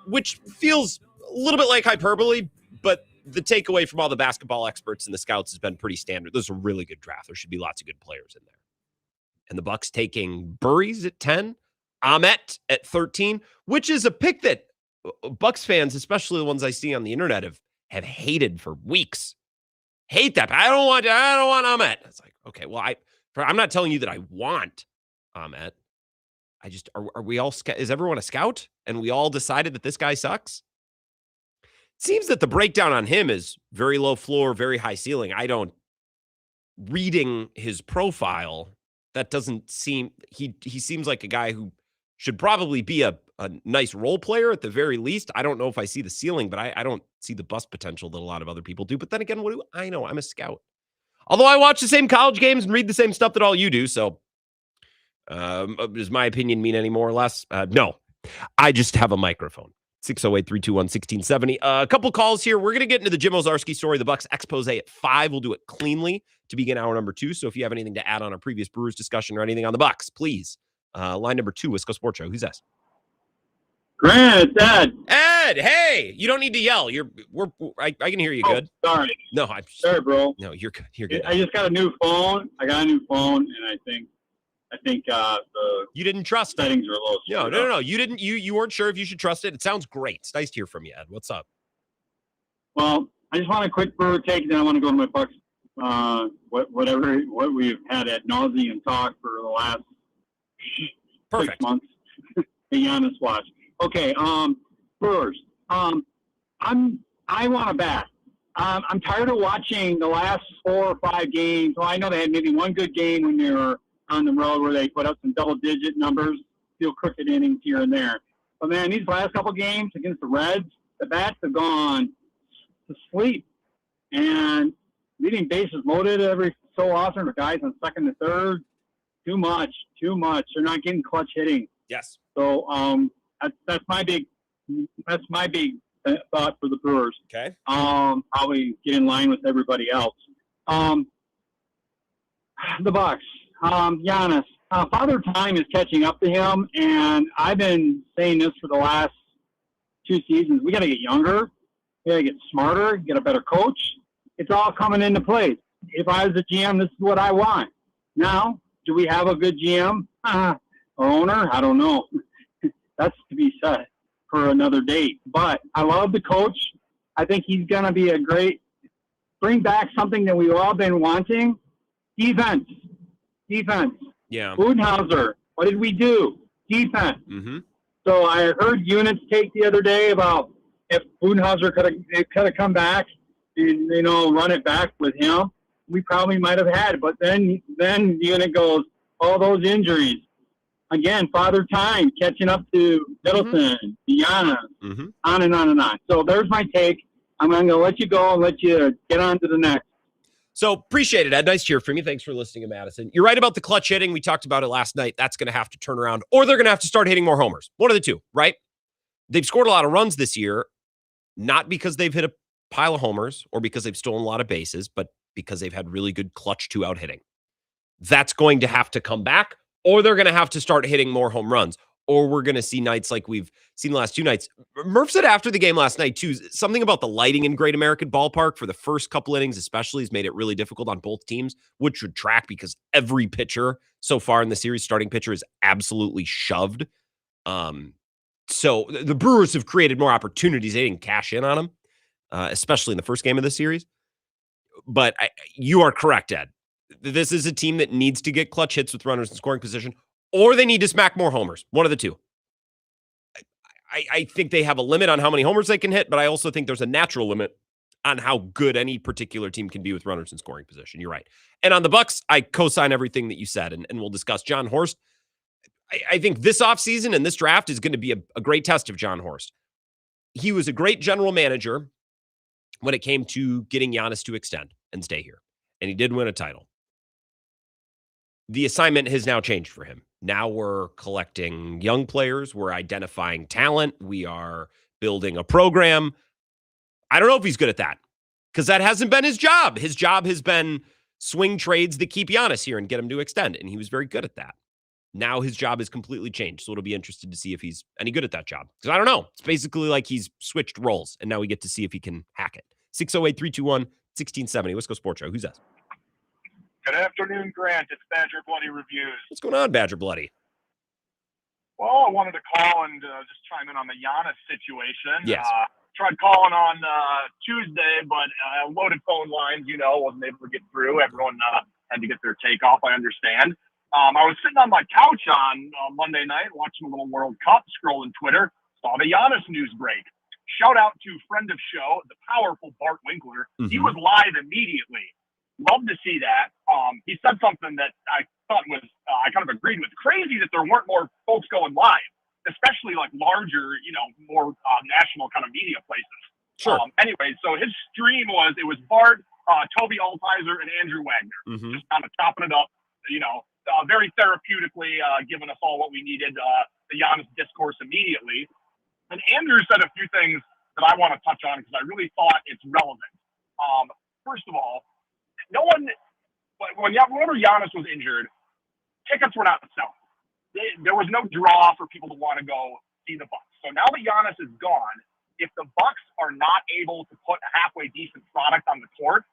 which feels a little bit like hyperbole, but the takeaway from all the basketball experts and the scouts has been pretty standard. This is a really good draft. There should be lots of good players in there. And the Bucks taking Burries at 10, Ahmet at 13, which is a pick that Bucks fans, especially the ones I see on the internet, have hated for weeks. Hate that. I don't want Ahmet. It's like, okay, well, I'm not telling you that I want Ahmet. I just, are we all, is everyone a scout? And we all decided that this guy sucks? Seems that the breakdown on him is very low floor, very high ceiling. Reading his profile, that doesn't seem, he seems like a guy who should probably be a nice role player at the very least. I don't know if I see the ceiling, but I don't see the bust potential that a lot of other people do. But then again, what do I know? I'm a scout. Although I watch the same college games and read the same stuff that all you do. So does my opinion mean any more or less? No, I just have a microphone. 608-321-1670. A couple calls here. We're going to get into the Jim Owczarski story, the Bucks expose at 5. We'll do it cleanly to begin hour number 2. So if you have anything to add on our previous Brewers discussion or anything on the Bucks, please. Line number 2, Wisco Sports Show. Who's that? Grant, it's Ed. Ed, hey, you don't need to yell. I can hear you good. Sorry. No, I'm sorry, bro. No, you're good. I just got a new phone. And I think the you didn't trust settings are a little. No. You didn't. You weren't sure if you should trust it. It sounds great. It's nice to hear from you, Ed. What's up? Well, I just want a quick Brewer take, and then I want to go to my Bucks. What we've had ad nauseum talk for the last 6 months. The Giannis watch. Okay, Brewers. I want to bet. I'm tired of watching the last 4 or 5 games. Well, I know they had maybe one good game when they were on the road where they put up some double-digit numbers, few crooked innings here and there. But, man, these last couple games against the Reds, the bats have gone to sleep. And leaving bases loaded every so often for guys on second and third, too much. They're not getting clutch hitting. Yes. So that's my big thought for the Brewers. Okay. Probably get in line with everybody else. The Bucks. Giannis. Father Time is catching up to him, and I've been saying this for the last 2 seasons. We got to get younger. We got to get smarter. Get a better coach. It's all coming into place. If I was a GM, this is what I want. Now, do we have a good GM or owner? I don't know. That's to be said for another date. But I love the coach. I think he's going to be bring back something that we've all been wanting. Defense. Yeah. Budenholzer. What did we do? Defense. Mm-hmm. So I heard Unit's take the other day about if Budenholzer could have come back and, run it back with him, we probably might have had it. But then Unit goes, all those injuries. Again, Father Time catching up to Middleton, Giannis, on and on and on. So there's my take. I'm going to let you go and let you get on to the next. So appreciate it, Ed. Nice to hear from you. Thanks for listening to Madison. You're right about the clutch hitting. We talked about it last night. That's going to have to turn around, or they're going to have to start hitting more homers. One of the two, right? They've scored a lot of runs this year, not because they've hit a pile of homers or because they've stolen a lot of bases, but because they've had really good clutch 2-out hitting. That's going to have to come back, or they're going to have to start hitting more home runs, or we're going to see nights like we've seen the last 2 nights. Murph said after the game last night, too, something about the lighting in Great American Ballpark for the first couple innings especially has made it really difficult on both teams, which should track because every pitcher so far in the series, starting pitcher, is absolutely shoved. So the Brewers have created more opportunities. They didn't cash in on them, especially in the first game of the series. But you are correct, Ed. This is a team that needs to get clutch hits with runners in scoring position, or they need to smack more homers. One of the two. I think they have a limit on how many homers they can hit, but I also think there's a natural limit on how good any particular team can be with runners in scoring position. You're right. And on the Bucks, I co-sign everything that you said, and we'll discuss John Horst. I think this offseason and this draft is going to be a great test of John Horst. He was a great general manager when it came to getting Giannis to extend and stay here, and he did win a title. The assignment has now changed for him. Now we're collecting young players. We're identifying talent. We are building a program. I don't know if he's good at that because that hasn't been his job. His job has been swing trades that keep Giannis here and get him to extend, and he was very good at that. Now his job has completely changed, so it'll be interesting to see if he's any good at that job. Because I don't know. It's basically like he's switched roles, and now we get to see if he can hack it. 608-321-1670. Wisco Sports Show. Who's that? Good afternoon, Grant. It's Badger Bloody Reviews. What's going on, Badger Bloody? Well, I wanted to call and just chime in on the Giannis situation. Yes. Tried calling on Tuesday, but loaded phone lines, wasn't able to get through. Everyone had to get their take off, I understand. I was sitting on my couch on Monday night watching a little World Cup, scrolling Twitter, saw the Giannis news break. Shout out to friend of show, the powerful Bart Winkler. Mm-hmm. He was live immediately. Love to see that. He said something that I thought was, I kind of agreed with. Crazy that there weren't more folks going live, especially like larger, more national kind of media places. Sure. Anyway, so his stream it was Bart, Toby Altizer, and Andrew Wagner. Mm-hmm. Just kind of chopping it up, very therapeutically giving us all what we needed, the Giannis discourse immediately. And Andrew said a few things that I want to touch on because I really thought it's relevant. First of all, whenever Giannis was injured, tickets were not selling. There was no draw for people to want to go see the Bucks. So now that Giannis is gone, if the Bucks are not able to put a halfway decent product on the court,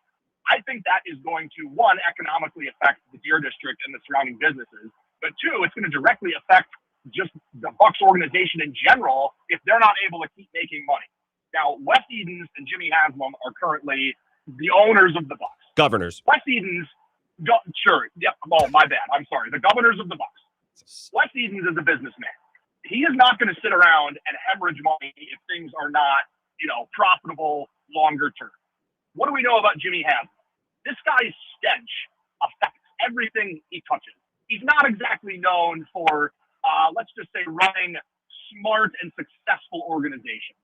I think that is going to, one, economically affect the Deer District and the surrounding businesses, but two, it's going to directly affect just the Bucks organization in general if they're not able to keep making money. Now, Wes Edens and Jimmy Haslam are currently the owners of the Bucks. Governors. Wes Edens, sure. Yep. Oh, my bad. I'm sorry. The governors of the Bucks. Wes Edens is a businessman. He is not going to sit around and hemorrhage money if things are not, profitable longer term. What do we know about Jimmy Haslam? This guy's stench affects everything he touches. He's not exactly known for, let's just say, running smart and successful organizations.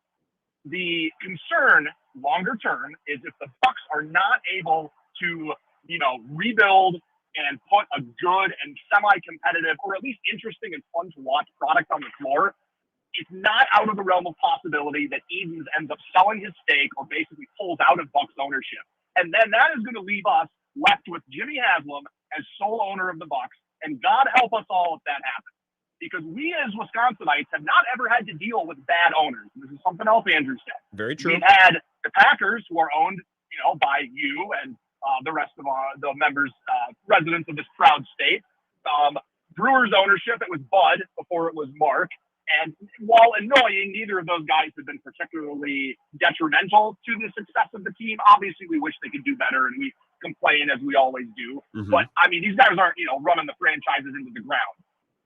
The concern longer term is if the Bucks are not able to, rebuild and put a good and semi-competitive, or at least interesting and fun to watch product on the floor, it's not out of the realm of possibility that Edens ends up selling his stake or basically pulls out of Bucks ownership. And then that is going to leave us left with Jimmy Haslam as sole owner of the Bucks. And God help us all if that happens. Because we as Wisconsinites have not ever had to deal with bad owners. This is something else Andrew said. Very true. We've had the Packers, who are owned, by you and the rest of the members, residents of this proud state. Brewers ownership, it was Bud before it was Mark. And while annoying, neither of those guys have been particularly detrimental to the success of the team. Obviously, we wish they could do better, and we complain as we always do. Mm-hmm. But, these guys aren't, running the franchises into the ground.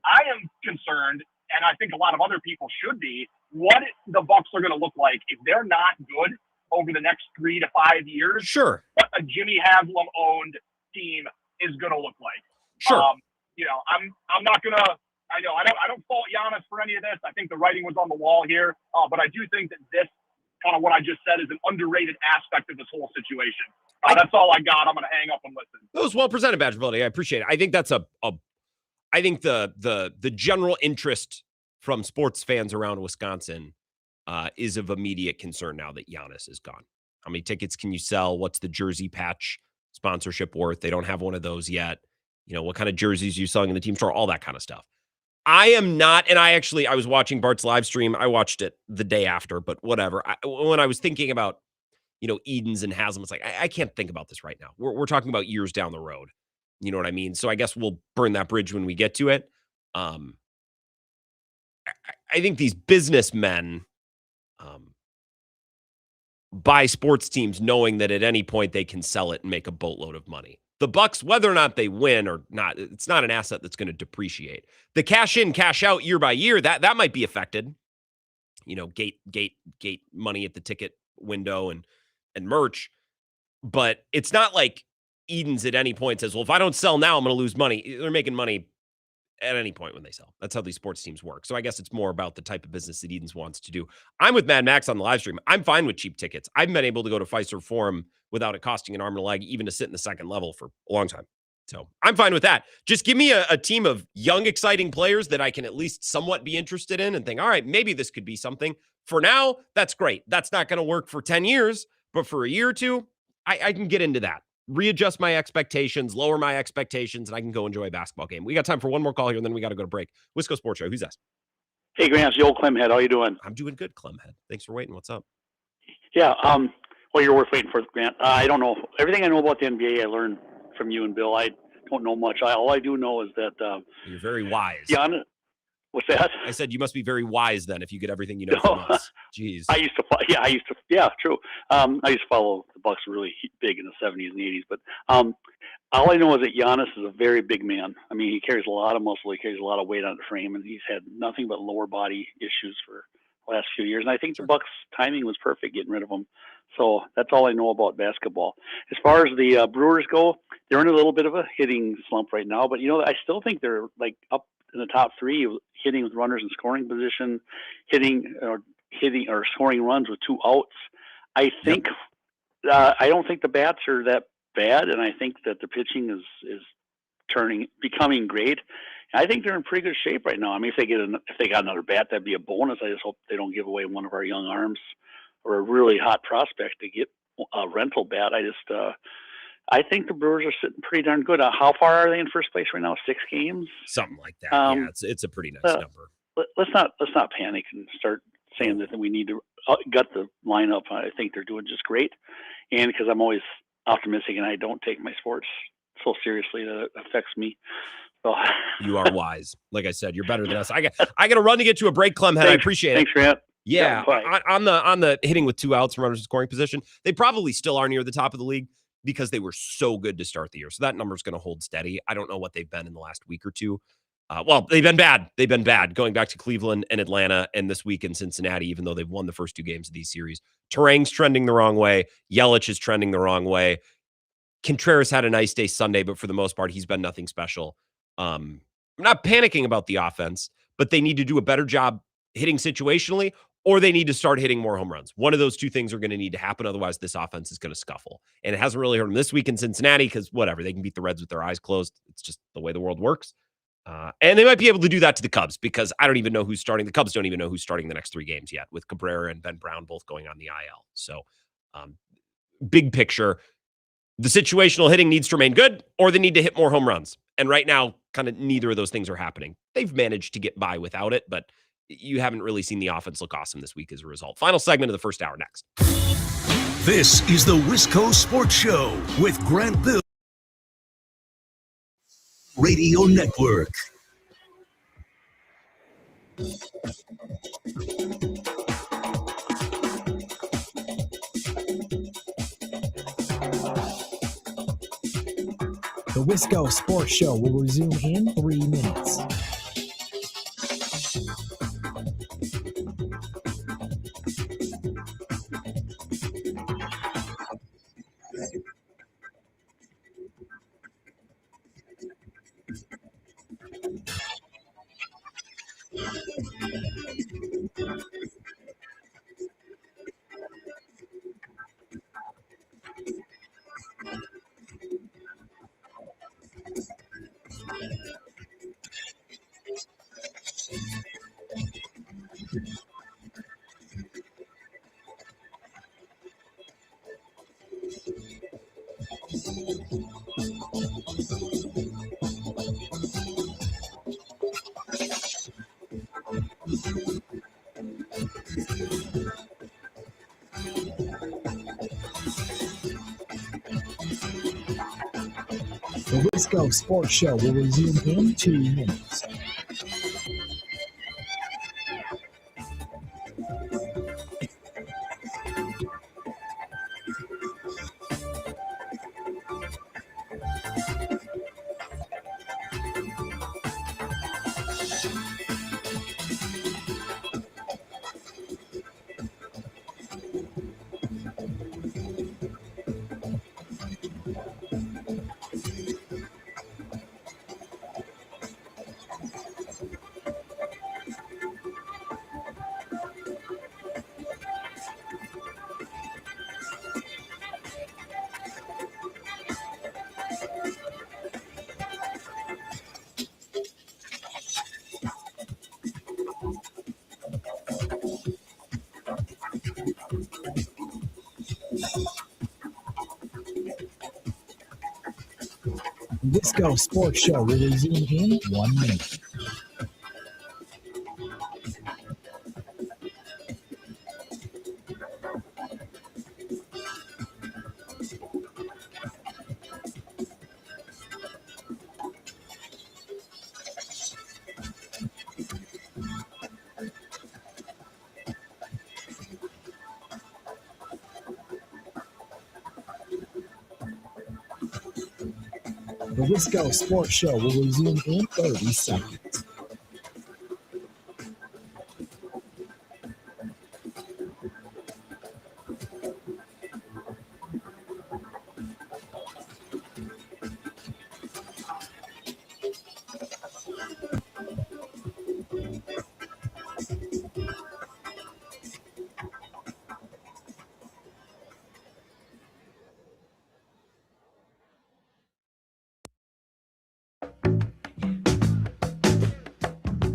I am concerned, and I think a lot of other people should be, what the Bucks are going to look like if they're not good over the next 3 to 5 years. Sure. What a Jimmy Haslam-owned team is going to look like. Sure. I'm not going to. I don't fault Giannis for any of this. I think the writing was on the wall here, but I do think that this kind of what I just said is an underrated aspect of this whole situation. That's all I got. I'm going to hang up and listen. That was well presented, Badger Bloody. I appreciate it. I think that's I think the general interest from sports fans around Wisconsin is of immediate concern now that Giannis is gone. How many tickets can you sell? What's the jersey patch sponsorship worth? They don't have one of those yet. What kind of jerseys are you selling in the team store? All that kind of stuff. I am not, and I was watching Bart's live stream. I watched it the day after, but whatever. When I was thinking about, Edens and Haslam, it's like, I can't think about this right now. We're talking about years down the road. You know what I mean? So I guess we'll burn that bridge when we get to it. I think these businessmen buy sports teams knowing that at any point they can sell it and make a boatload of money. The Bucks, whether or not they win or not, it's not an asset that's going to depreciate. The cash in, cash out year by year, that might be affected. Gate money at the ticket window and merch. But it's not like Edens at any point says, well, if I don't sell now, I'm going to lose money. They're making money at any point when they sell. That's how these sports teams work. So I guess it's more about the type of business that Edens wants to do. I'm with Mad Max on the live stream. I'm fine with cheap tickets. I've been able to go to Fiserv Forum without it costing an arm and a leg, even to sit in the second level for a long time. So I'm fine with that. Just give me a team of young, exciting players that I can at least somewhat be interested in and think, all right, maybe this could be something. For now, that's great. That's not going to work for 10 years, but for a year or two, I can get into that. Readjust my expectations, lower my expectations, and I can go enjoy a basketball game. We got time for one more call here, and then we got to go to break. Wisco Sports Show. Who's that? Hey, Grant, it's the old Clemhead. How you doing? I'm doing good, Clemhead. Thanks for waiting. What's up? Yeah, well, you're worth waiting for, Grant. I don't know. Everything I know about the NBA, I learned from you and Bill. I don't know much. All I do know is that you're very wise. Yeah, what's that? I said you must be very wise then if you get everything you know from us. Jeez. I used to, true. I used to follow the Bucks really big in the 70s and 80s, but all I know is that Giannis is a very big man. I mean, he carries a lot of muscle, he carries a lot of weight on the frame, and he's had nothing but lower body issues for the last few years. And I think the Bucks' timing was perfect getting rid of him. So that's all I know about basketball. As far as the Brewers go, they're in a little bit of a hitting slump right now, but I still think they're like up in the top three, hitting with runners in scoring position, hitting or scoring runs with 2 outs. I think I don't think the bats are that bad, and I think that the pitching is becoming great. I think they're in pretty good shape right now. I mean, if they got another bat, that'd be a bonus. I just hope they don't give away one of our young arms or a really hot prospect to get a rental bat. I think the Brewers are sitting pretty darn good. How far are they in first place right now? 6 games, something like that. Yeah, it's a pretty nice number. Let's not panic and start saying that we need to gut the lineup. I think they're doing just great, and because I'm always optimistic and I don't take my sports so seriously that it affects me. So you are wise. Like I said, you're better than us. I got to run to get to a break, Clemhead. I appreciate it. Thanks, Grant. Yeah, on the hitting with 2 outs from runners in scoring position, they probably still are near the top of the league because they were so good to start the year. So that number is going to hold steady. I don't know what they've been in the last week or two. Well, they've been bad. They've been bad going back to Cleveland and Atlanta and this week in Cincinnati, even though they've won the first 2 games of these series. Terang's trending the wrong way. Yelich is trending the wrong way. Contreras had a nice day Sunday, but for the most part, he's been nothing special. I'm not panicking about the offense, but they need to do a better job hitting situationally, or they need to start hitting more home runs. One of those 2 things are going to need to happen. Otherwise, this offense is going to scuffle. And it hasn't really hurt them this week in Cincinnati because whatever, they can beat the Reds with their eyes closed. It's just the way the world works. And they might be able to do that to the Cubs because I don't even know who's starting. The Cubs don't even know who's starting the next 3 games yet with Cabrera and Ben Brown both going on the IL. So big picture, the situational hitting needs to remain good or they need to hit more home runs. And right now, kind of neither of those things are happening. They've managed to get by without it, but you haven't really seen the offense look awesome this week as a result. Final segment of the first hour next. This is the Wisco Sports Show with Grant Bill Radio Network. The Wisco Sports Show will resume in 3 minutes. The Wisco Sports Show will resume in 2 minutes. Wisco Sports Show will resume in 1 minute. The Wisco Sports Show will resume in 30 seconds.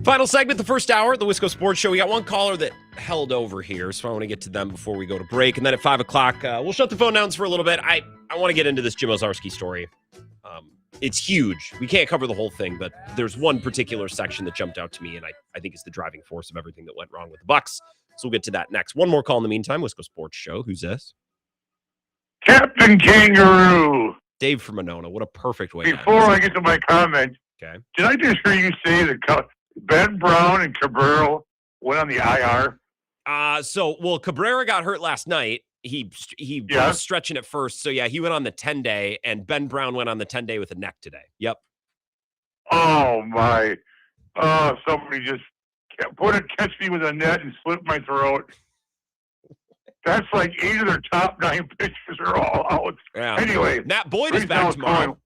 Final segment, the first hour, the Wisco Sports Show. We got one caller that held over here, so I want to get to them before we go to break. And then at 5 o'clock, we'll shut the phone down for a little bit. I want to get into this Jim Owczarski story. It's huge. We can't cover the whole thing, but there's one particular section that jumped out to me, and I think it's the driving force of everything that went wrong with the Bucks. So we'll get to that next. One more call in the meantime. Wisco Sports Show. Who's this? Captain Kangaroo. Dave from Monona. What a perfect way. Before I get to my comment, okay. Did I just hear you say that Ben Brown and Cabrera went on the IR? Cabrera got hurt last night. He was stretching at first. So, yeah, he went on the 10-day, and Ben Brown went on the 10-day with a neck today. Yep. Oh, my. Oh, somebody just catch me with a net and slit my throat. That's like 8 of their top 9 pitchers are all out. Yeah. Anyway. Matt Boyd is back tomorrow.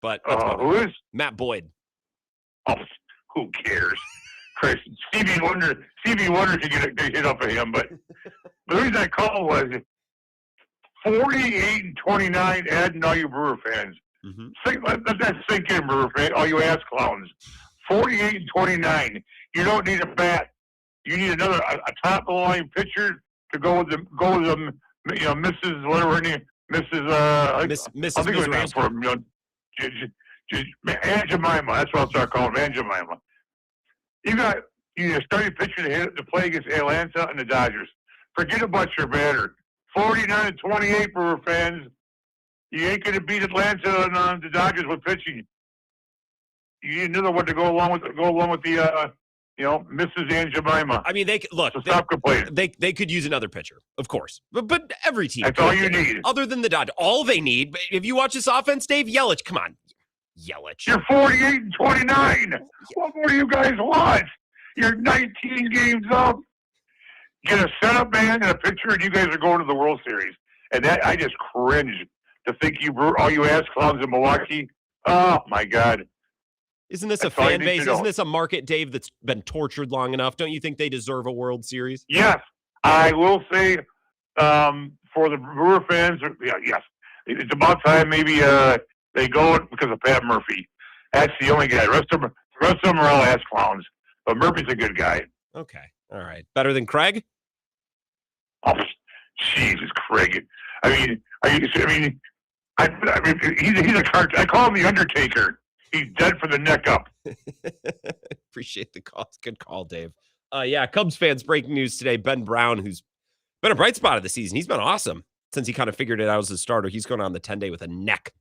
But who is? Matt Boyd. Oh, who cares? Chris, Stevie Wonder should get hit up at him, but the reason I called was 48-29, adding all you Brewer fans. Let that sink in, Brewer fans, all you ass clowns. 48-29. You don't need a bat. You need a top of the line pitcher to go with them. Mrs. whatever her name, Mrs. I think it was name for him. Aunt Jemima. That's what I'll start calling him, Aunt Jemima. You got a starting pitcher to play against Atlanta and the Dodgers. Forget about your batter. 49-28, Brewer fans. You ain't going to beat Atlanta and the Dodgers with pitching. You need another one to go along with the Mrs. Aunt Jemima. I mean, stop complaining. They could use another pitcher, of course. But every team. That's all you need. Other than the Dodgers. All they need. If you watch this offense, Dave, Yelich, come on. Yelich. You're 48-29. What more do you guys want? You're 19 games up. Get a setup man and a pitcher, and you guys are going to the World Series. And that I just cringe to think all you ass clowns in Milwaukee. Oh my God. Isn't this a fan base? Isn't this a market, Dave, that's been tortured long enough? Don't you think they deserve a World Series? Yes. I will say for the Brewer fans, yes. It's about time maybe they go because of Pat Murphy. That's the only guy. The rest of them are all ass clowns. But Murphy's a good guy. Okay. All right. Better than Craig? Oh, Jesus, Craig. I mean, he's a cartoon. I call him the Undertaker. He's dead for the neck up. Appreciate the call. Good call, Dave. Cubs fans, breaking news today. Ben Brown, who's been a bright spot of the season. He's been awesome since he kind of figured it out as a starter. He's going on the 10-day with a neck.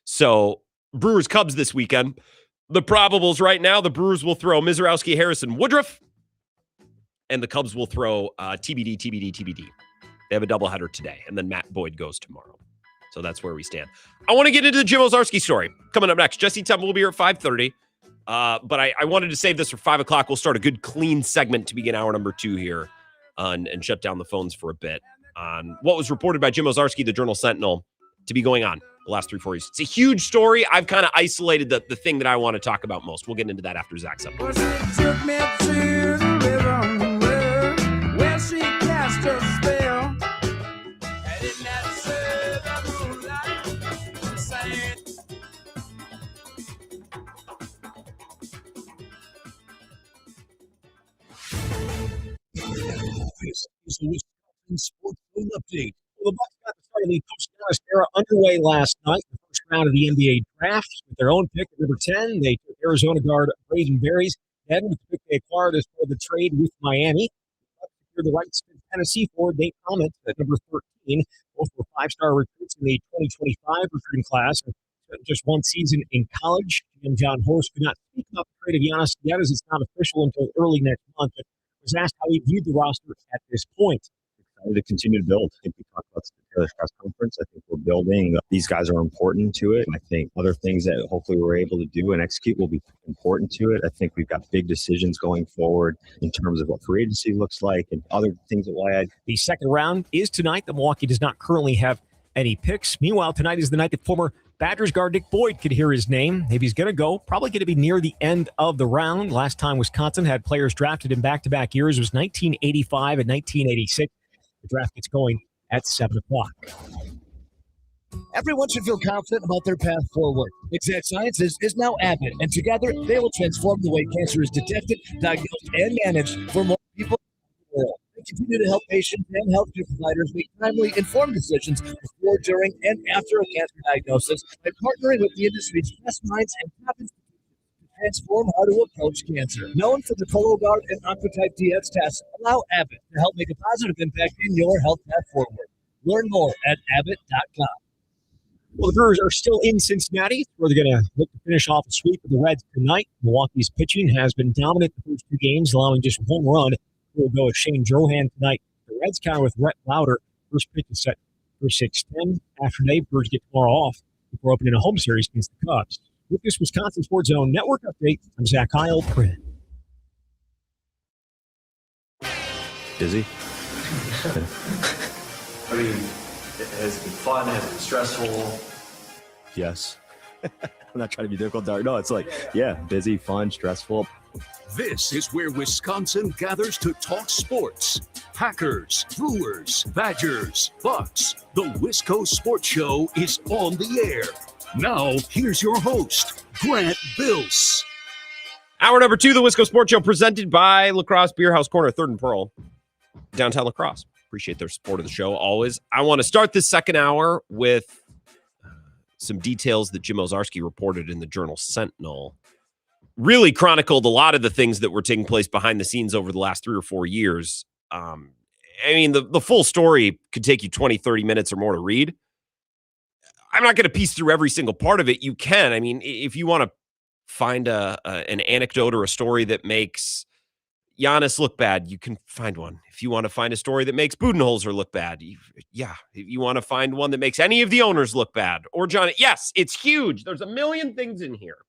So, Brewers Cubs this weekend. The probables right now, the Brewers will throw Owczarski, Harrison, Woodruff, and the Cubs will throw TBD. They have a doubleheader today, and then Matt Boyd goes tomorrow. So that's where we stand. I want to get into the Jim Owczarski story. Coming up next, Jesse Temple will be here at 5:30. But I wanted to save this for 5 o'clock. We'll start a good, clean segment to begin hour number 2 here and shut down the phones for a bit on what was reported by Jim Owczarski, the Journal Sentinel, to be going on the last 3-4 years. It's a huge story. I've kind of isolated the thing that I want to talk about most. We'll get into that after Zach's up. This is the Wisconsin Sports Zone Update. Well, the Bucks got the start of the Coach Giannis era underway last night. The first round of the NBA draft with their own pick at number 10. They took Arizona guard Braden Berries. Then with the pick they acquired as part of the trade with Miami, the rights to Tennessee forward Nate Thomas at number 13. Both were five-star recruits in the 2025 recruiting class. Just one season in college. And John Horst could not speak about the trade of Giannis yet, as it's not official until early next month. But was asked how he viewed the roster at this point. To continue to build. I think we talked about the Taylor's press conference. I think we're building. These guys are important to it. I think other things that hopefully we're able to do and execute will be important to it. I think we've got big decisions going forward in terms of what free agency looks like and other things that will add. The second round is tonight. The Milwaukee does not currently have any picks. Meanwhile, tonight is the night that former Badgers guard Nick Boyd could hear his name. If he's going to go, probably going to be near the end of the round. Last time Wisconsin had players drafted in back-to-back years was 1985 and 1986. The draft gets going at 7 o'clock. Everyone should feel confident about their path forward. Exact Sciences is now Abbott, and together they will transform the way cancer is detected, diagnosed, and managed for more people in the world. They continue to help patients and healthcare providers make timely, informed decisions before, during, and after a cancer diagnosis by partnering with the industry's best minds and top institutions to transform how to approach cancer. Known for the Cologuard and Oncotype DX tests, allow Abbott to help make a positive impact in your health path forward. Learn more at abbott.com. Well, the Brewers are still in Cincinnati, where they're going to look to finish off a sweep of the Reds tonight. Milwaukee's pitching has been dominant the first two games, allowing just one run. We'll go with Shane Drohan tonight. The Reds counter with Rhett Lauder. First pitch is set for 6:10. After today, Brewers get tomorrow off before opening a home series against the Cubs. With this Wisconsin Sports Zone Network update, I'm Zach Heil. Busy? I mean, it has been fun, it has been stressful. Yes. I'm not trying to be difficult, Dark. No, it's like, yeah, busy, fun, stressful. This is where Wisconsin gathers to talk sports. Packers, Brewers, Badgers, Bucks. The Wisco Sports Show is on the air. Now, here's your host, Grant Bills. Hour number 2, the Wisco Sports Show, presented by Lacrosse Beer House Corner, 3rd and Pearl, downtown Lacrosse. Appreciate their support of the show always. I want to start this second hour with some details that Jim Owczarski reported in the Journal Sentinel. Really chronicled a lot of the things that were taking place behind the scenes over the last 3 or 4 years. I mean, the full story could take you 20, 30 minutes or more to read. I'm not going to piece through every single part of it. You can. I mean, if you want to find an anecdote or a story that makes Giannis look bad, you can find one. If you want to find a story that makes Budenholzer look bad, if you want to find one that makes any of the owners look bad, or John, yes, it's huge. There's a million things in here.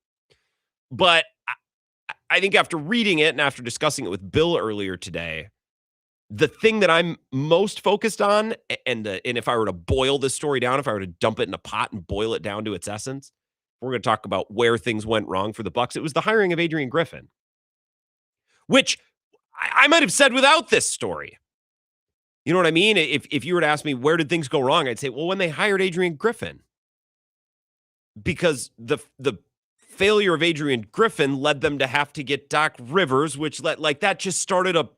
But I think after reading it and after discussing it with Bill earlier today, the thing that I'm most focused on, and if I were to boil this story down, if I were to dump it in a pot and boil it down to its essence, we're going to talk about where things went wrong for the Bucks. It was the hiring of Adrian Griffin, which I might have said without this story. You know what I mean? If you were to ask me, where did things go wrong? I'd say, well, when they hired Adrian Griffin, because the failure of Adrian Griffin led them to have to get Doc Rivers, which that just started a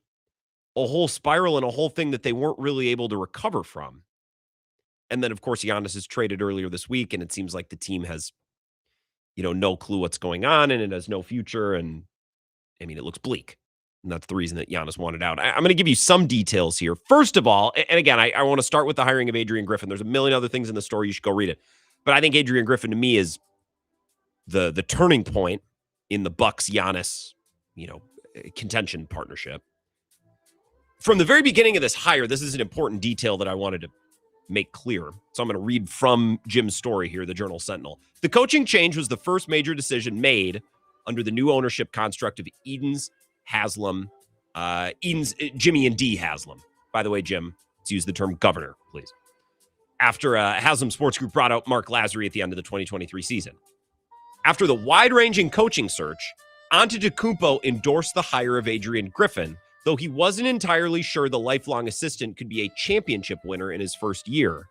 whole spiral and a whole thing that they weren't really able to recover from. And then, of course, Giannis is traded earlier this week, and it seems like the team has, no clue what's going on, and it has no future. And I mean, it looks bleak. And that's the reason that Giannis wanted out. I'm going to give you some details here. First of all, and again, I want to start with the hiring of Adrian Griffin. There's a million other things in the story. You should go read it. But I think Adrian Griffin, to me, is the turning point in the Bucks Giannis, contention partnership. From the very beginning of this hire, this is an important detail that I wanted to make clear. So I'm going to read from Jim's story here, the Journal Sentinel. The coaching change was the first major decision made under the new ownership construct of Jimmy and D. Haslam. By the way, Jim, let's use the term governor, please. After Haslam Sports Group brought out Mark Lazary at the end of the 2023 season. After the wide-ranging coaching search, Antetokounmpo endorsed the hire of Adrian Griffin, though he wasn't entirely sure the lifelong assistant could be a championship winner in his first year.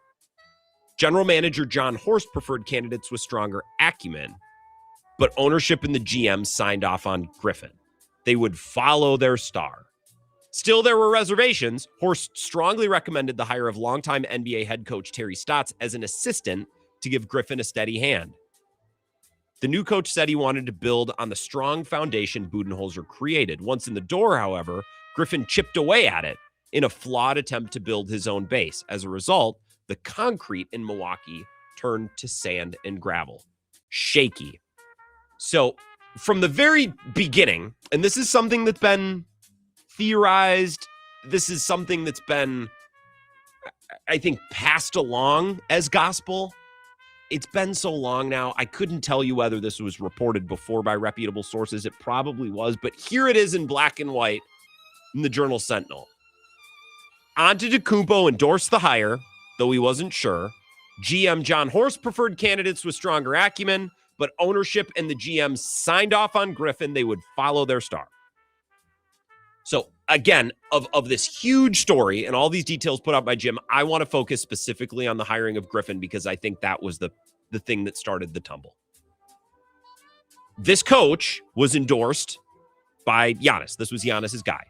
General manager John Horst preferred candidates with stronger acumen, but ownership and the GM signed off on Griffin. They would follow their star. Still, there were reservations. Horst strongly recommended the hire of longtime NBA head coach Terry Stotts as an assistant, to give Griffin a steady hand. The new coach said he wanted to build on the strong foundation Budenholzer created. Once in the door, however, Griffin chipped away at it in a flawed attempt to build his own base. As a result, the concrete in Milwaukee turned to sand and gravel. Shaky. So from the very beginning, and this is something that's been theorized, this is something that's been, I think, passed along as gospel. It's been so long now, I couldn't tell you whether this was reported before by reputable sources. It probably was, but here it is in black and white in the Journal Sentinel. Antetokounmpo endorsed the hire, though he wasn't sure. GM John Horst preferred candidates with stronger acumen, but ownership and the GM signed off on Griffin. They would follow their star. So again, of this huge story and all these details put out by Jim, I want to focus specifically on the hiring of Griffin because I think that was the thing that started the tumble. This coach was endorsed by Giannis. This was Giannis's guy.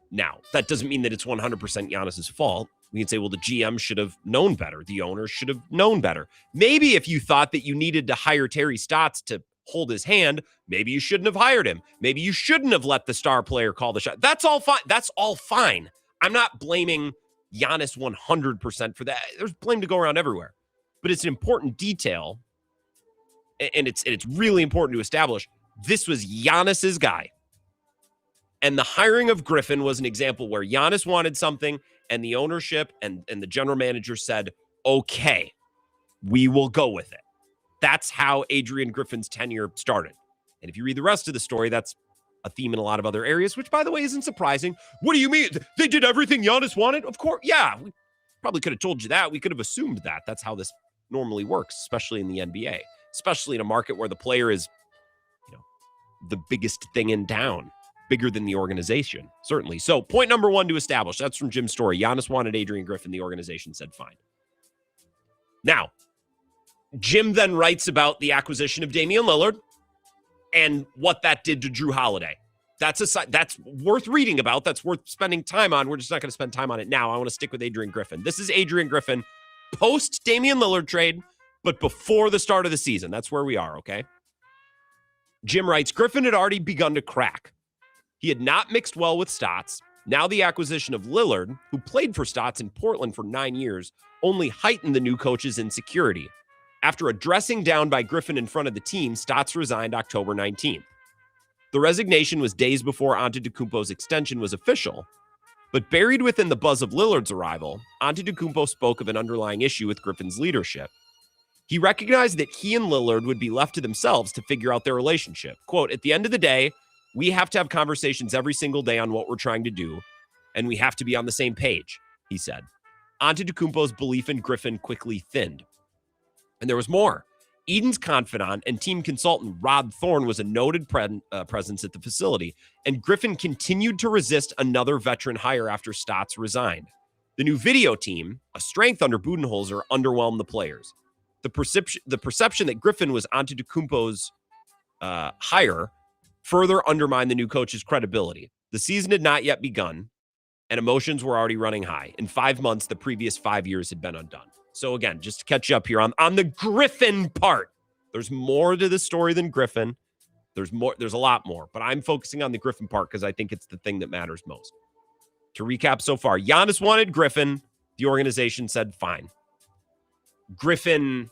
Now, that doesn't mean that it's 100% Giannis's fault. We can say, well, the GM should have known better. The owner should have known better. Maybe if you thought that you needed to hire Terry Stotts to hold his hand, maybe you shouldn't have hired him. Maybe you shouldn't have let the star player call the shot. That's all fine. That's all fine. I'm not blaming Giannis 100% for that. There's blame to go around everywhere. But it's an important detail, and it's really important to establish this was Giannis's guy. And the hiring of Griffin was an example where Giannis wanted something, and the ownership and the general manager said, okay, we will go with it. That's how Adrian Griffin's tenure started. And if you read the rest of the story, that's a theme in a lot of other areas, which, by the way, isn't surprising. What do you mean? They did everything Giannis wanted? Of course, yeah. We probably could have told you that. We could have assumed that. That's how this normally works, especially in the NBA, especially in a market where the player is, the biggest thing in town. Bigger than the organization, certainly. So point number one to establish, that's from Jim's story. Giannis wanted Adrian Griffin. The organization said fine. Now, Jim then writes about the acquisition of Damian Lillard and what that did to Drew Holiday. That's worth reading about. That's worth spending time on. We're just not going to spend time on it now. I want to stick with Adrian Griffin. This is Adrian Griffin post Damian Lillard trade, but before the start of the season. That's where we are, okay? Jim writes, Griffin had already begun to crack. He had not mixed well with Stotts. Now the acquisition of Lillard, who played for Stotts in Portland for 9 years, only heightened the new coach's insecurity. After a dressing down by Griffin in front of the team, Stotts resigned October 19th. The resignation was days before Antetokounmpo's extension was official, but buried within the buzz of Lillard's arrival, Antetokounmpo spoke of an underlying issue with Griffin's leadership. He recognized that he and Lillard would be left to themselves to figure out their relationship. Quote, at the end of the day, we have to have conversations every single day on what we're trying to do, and we have to be on the same page, he said. Antetokounmpo's belief in Griffin quickly thinned. And there was more. Eden's confidant and team consultant Rod Thorne was a noted presence at the facility, and Griffin continued to resist another veteran hire after Stotts resigned. The new video team, a strength under Budenholzer, underwhelmed the players. The perception that Griffin was Antetokounmpo's hire further undermined the new coach's credibility. The season had not yet begun, and emotions were already running high. In 5 months, the previous 5 years had been undone. So again, just to catch you up here on the Griffin part, there's more to the story than Griffin. There's a lot more, but I'm focusing on the Griffin part because I think it's the thing that matters most. To recap so far, Giannis wanted Griffin. The organization said fine. Griffin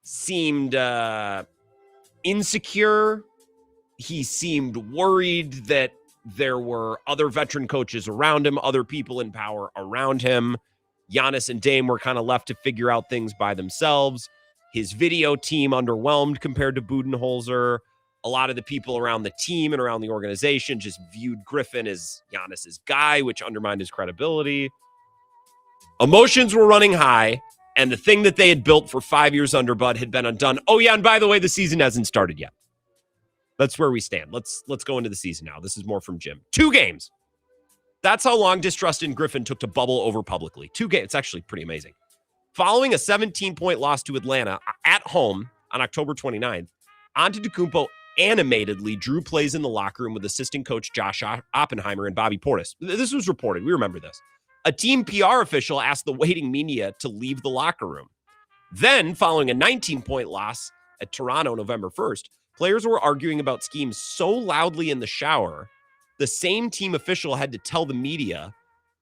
seemed insecure. He seemed worried that there were other veteran coaches around him, other people in power around him. Giannis and Dame were kind of left to figure out things by themselves. His video team underwhelmed compared to Budenholzer. A lot of the people around the team and around the organization just viewed Griffin as Giannis's guy, which undermined his credibility. Emotions were running high, and the thing that they had built for 5 years under Bud had been undone. Oh, yeah, and by the way, the season hasn't started yet. That's where we stand. Let's go into the season now. This is more from Jim. 2 games. That's how long distrust in Griffin took to bubble over publicly. 2 games. It's actually pretty amazing. Following a 17-point loss to Atlanta at home on October 29th, Antetokounmpo animatedly drew plays in the locker room with assistant coach Josh Oppenheimer and Bobby Portis. This was reported. We remember this. A team PR official asked the waiting media to leave the locker room. Then, following a 19-point loss at Toronto November 1st, players were arguing about schemes so loudly in the shower, the same team official had to tell the media,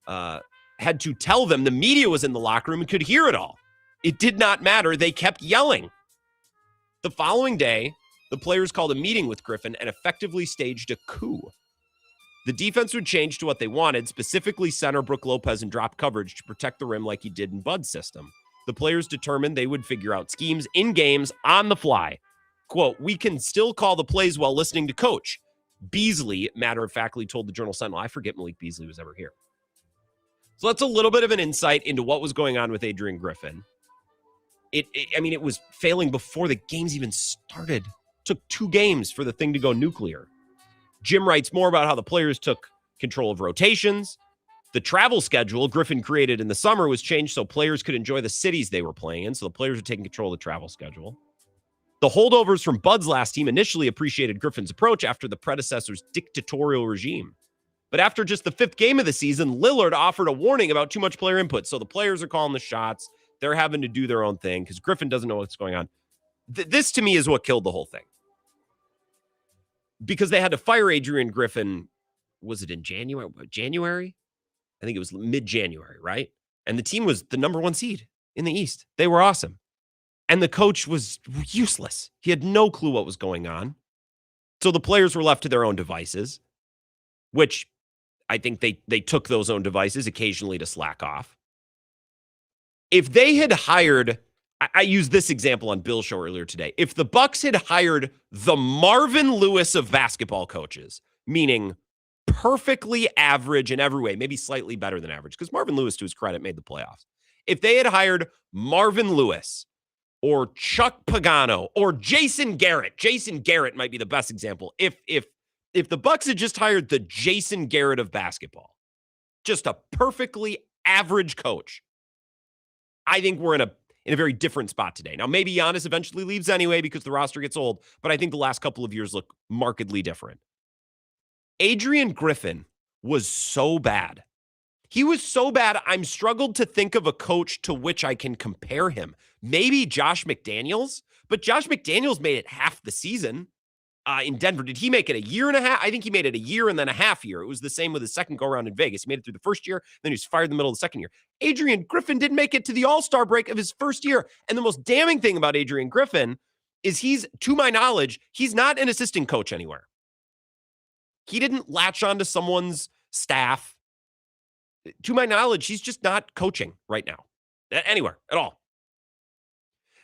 the media was in the locker room and could hear it all. It did not matter. They kept yelling. The following day, the players called a meeting with Griffin and effectively staged a coup. The defense would change to what they wanted, specifically center Brook Lopez and drop coverage to protect the rim like he did in Bud's system. The players determined they would figure out schemes in games on the fly. Quote, "We can still call the plays while listening to coach," Beasley matter-of-factly told the Journal Sentinel. I forget Malik Beasley was ever here. So that's a little bit of an insight into what was going on with Adrian Griffin. It was failing before the games even started. Took 2 games for the thing to go nuclear. Jim writes more about how the players took control of rotations. The travel schedule Griffin created in the summer was changed so players could enjoy the cities they were playing in, so the players were taking control of the travel schedule. The holdovers from Bud's last team initially appreciated Griffin's approach after the predecessor's dictatorial regime. But after just the 5th game of the season, Lillard offered a warning about too much player input, so the players are calling the shots. They're having to do their own thing because Griffin doesn't know what's going on. This, to me, is what killed the whole thing. Because they had to fire Adrian Griffin, was it in January? I think it was mid-January, right? And the team was the number 1 seed in the East. They were awesome. And the coach was useless. He had no clue what was going on. So the players were left to their own devices, which I think they took those own devices occasionally to slack off. If they had hired, I used this example on Bill's show earlier today. If the Bucks had hired the Marvin Lewis of basketball coaches, meaning perfectly average in every way, maybe slightly better than average, because Marvin Lewis, to his credit, made the playoffs. If they had hired Marvin Lewis or Chuck Pagano or Jason Garrett might be the best example. If the Bucks had just hired the Jason Garrett of basketball, just a perfectly average coach, I think we're in a very different spot today. Now, maybe Giannis eventually leaves anyway because the roster gets old, but I think the last couple of years look markedly different. Adrian Griffin was so bad. He was so bad, I'm struggled to think of a coach to which I can compare him. Maybe Josh McDaniels, but Josh McDaniels made it half the season in Denver. Did he make it a year and a half? I think he made it a year and then a half year. It was the same with his second go-around in Vegas. He made it through the first year, then he was fired in the middle of the second year. Adrian Griffin didn't make it to the All-Star break of his first year. And the most damning thing about Adrian Griffin is to my knowledge, he's not an assistant coach anywhere. He didn't latch onto someone's staff. To my knowledge, he's just not coaching right now, anywhere at all.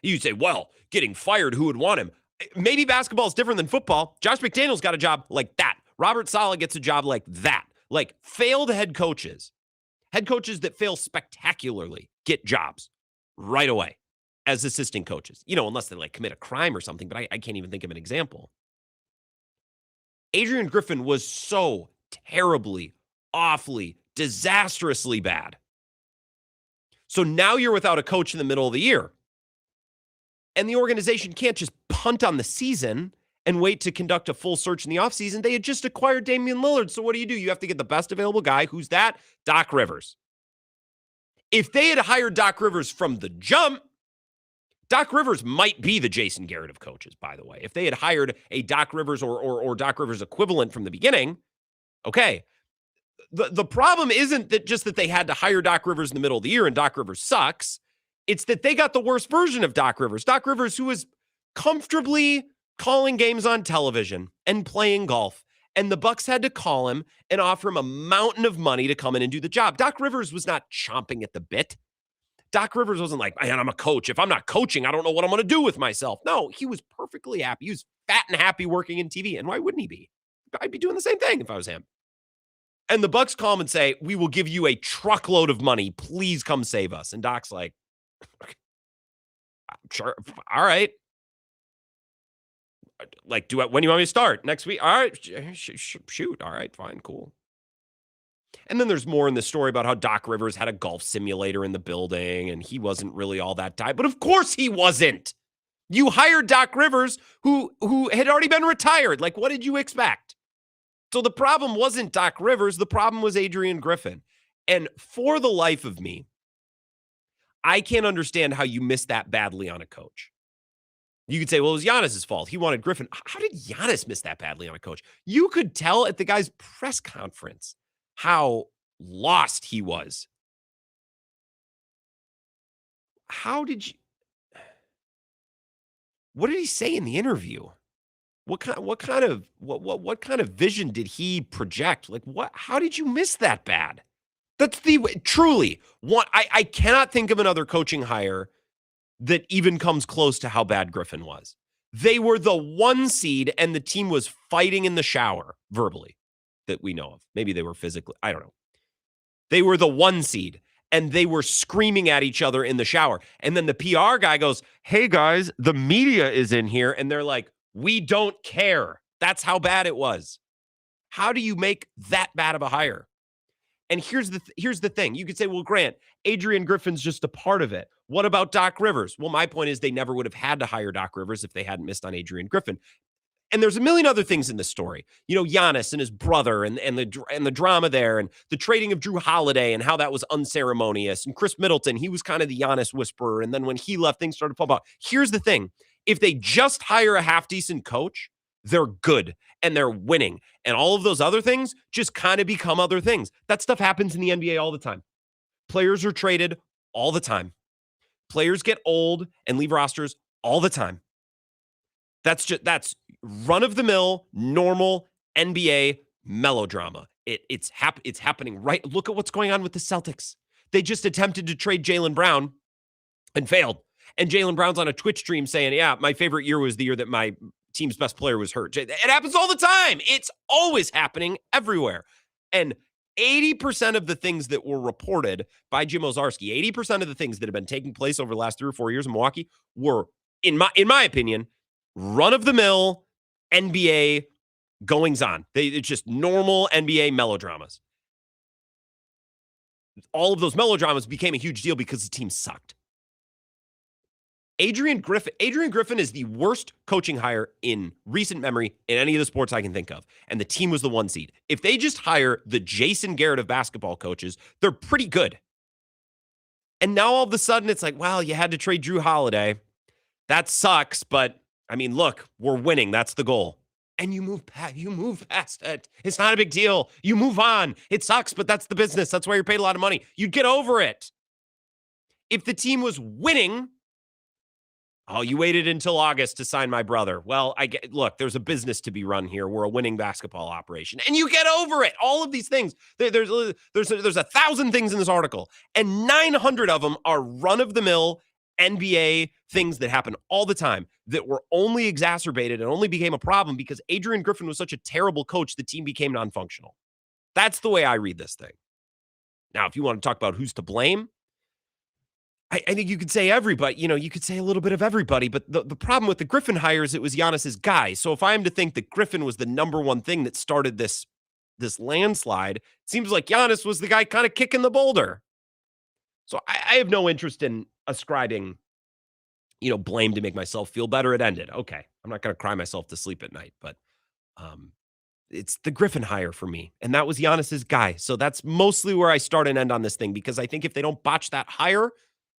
You say, well, getting fired, who would want him? Maybe basketball is different than football. Josh McDaniels got a job like that. Robert Saleh gets a job like that. Like failed head coaches that fail spectacularly get jobs right away as assistant coaches, unless they commit a crime or something, but I can't even think of an example. Adrian Griffin was so terribly, awfully, disastrously bad. So now you're without a coach in the middle of the year. And the organization can't just punt on the season and wait to conduct a full search in the offseason. They had just acquired Damian Lillard. So what do? You have to get the best available guy. Who's that? Doc Rivers. If they had hired Doc Rivers from the jump, Doc Rivers might be the Jason Garrett of coaches, by the way. If they had hired a Doc Rivers or Doc Rivers equivalent from the beginning, okay. The problem isn't that they had to hire Doc Rivers in the middle of the year and Doc Rivers sucks. It's that they got the worst version of Doc Rivers. Doc Rivers, who was comfortably calling games on television and playing golf. And the Bucks had to call him and offer him a mountain of money to come in and do the job. Doc Rivers was not chomping at the bit. Doc Rivers wasn't like, man, I'm a coach. If I'm not coaching, I don't know what I'm going to do with myself. No, he was perfectly happy. He was fat and happy working in TV. And why wouldn't he be? I'd be doing the same thing if I was him. And the Bucks call him and say, we will give you a truckload of money. Please come save us. And Doc's like, sure. All right. When do you want me to start? Next week? All right. Shoot. All right. Fine. Cool. And then there's more in the story about how Doc Rivers had a golf simulator in the building and he wasn't really all that tight. But of course he wasn't. You hired Doc Rivers who had already been retired. What did you expect? So the problem wasn't Doc Rivers. The problem was Adrian Griffin. And for the life of me, I can't understand how you miss that badly on a coach. You could say, well, it was Giannis's fault. He wanted Griffin. How did Giannis miss that badly on a coach? You could tell at the guy's press conference how lost he was. What did he say in the interview? What kind of vision did he project? Like, how did you miss that bad? That's truly one. I cannot think of another coaching hire that even comes close to how bad Griffin was. They were the 1 seed and the team was fighting in the shower verbally that we know of. Maybe they were physically. I don't know. They were the 1 seed and they were screaming at each other in the shower. And then the PR guy goes, hey guys, the media is in here. And they're like, we don't care. That's how bad it was. How do you make that bad of a hire? And here's the thing. You could say, well, Grant, Adrian Griffin's just a part of it. What about Doc Rivers? Well, my point is they never would have had to hire Doc Rivers if they hadn't missed on Adrian Griffin. And there's a million other things in this story. You know, Giannis and his brother and the drama there and the trading of Drew Holiday and how that was unceremonious. And Chris Middleton, he was kind of the Giannis whisperer. And then when he left, things started to fall apart. Here's the thing. If they just hire a half-decent coach, they're good and they're winning. And all of those other things just kind of become other things. That stuff happens in the NBA all the time. Players are traded all the time. Players get old and leave rosters all the time. That's run-of-the-mill, normal NBA melodrama. It's happening right. Look at what's going on with the Celtics. They just attempted to trade Jaylen Brown and failed. And Jaylen Brown's on a Twitch stream saying, yeah, my favorite year was the year that my team's best player was hurt. It happens all the time. It's always happening everywhere. And 80% of the things that were reported by Jim Owczarski, 80% of the things that have been taking place over the last 3 or 4 years in Milwaukee were, in my opinion, run-of-the-mill NBA goings-on. It's just normal NBA melodramas. All of those melodramas became a huge deal because the team sucked. Adrian Griffin is the worst coaching hire in recent memory in any of the sports I can think of. And the team was the 1 seed. If they just hire the Jason Garrett of basketball coaches, they're pretty good. And now all of a sudden it's like, well, you had to trade Drew Holiday. That sucks, but I mean, look, we're winning. That's the goal. And you move past it. It's not a big deal. You move on. It sucks, but that's the business. That's why you're paid a lot of money. You'd get over it. If the team was winning, oh, you waited until August to sign my brother. Well, look, there's a business to be run here. We're a winning basketball operation. And you get over it. All of these things. There's 1,000 things in this article. And 900 of them are run-of-the-mill NBA things that happen all the time that were only exacerbated and only became a problem because Adrian Griffin was such a terrible coach, the team became non-functional. That's the way I read this thing. Now, if you want to talk about who's to blame, I think you could say everybody, you could say a little bit of everybody, but the problem with the Griffin hires, it was Giannis's guy. So if I am to think that Griffin was the number one thing that started this landslide, it seems like Giannis was the guy kind of kicking the boulder. So I have no interest in ascribing, blame to make myself feel better. It ended. Okay. I'm not going to cry myself to sleep at night, but it's the Griffin hire for me. And that was Giannis's guy. So that's mostly where I start and end on this thing, because I think if they don't botch that hire,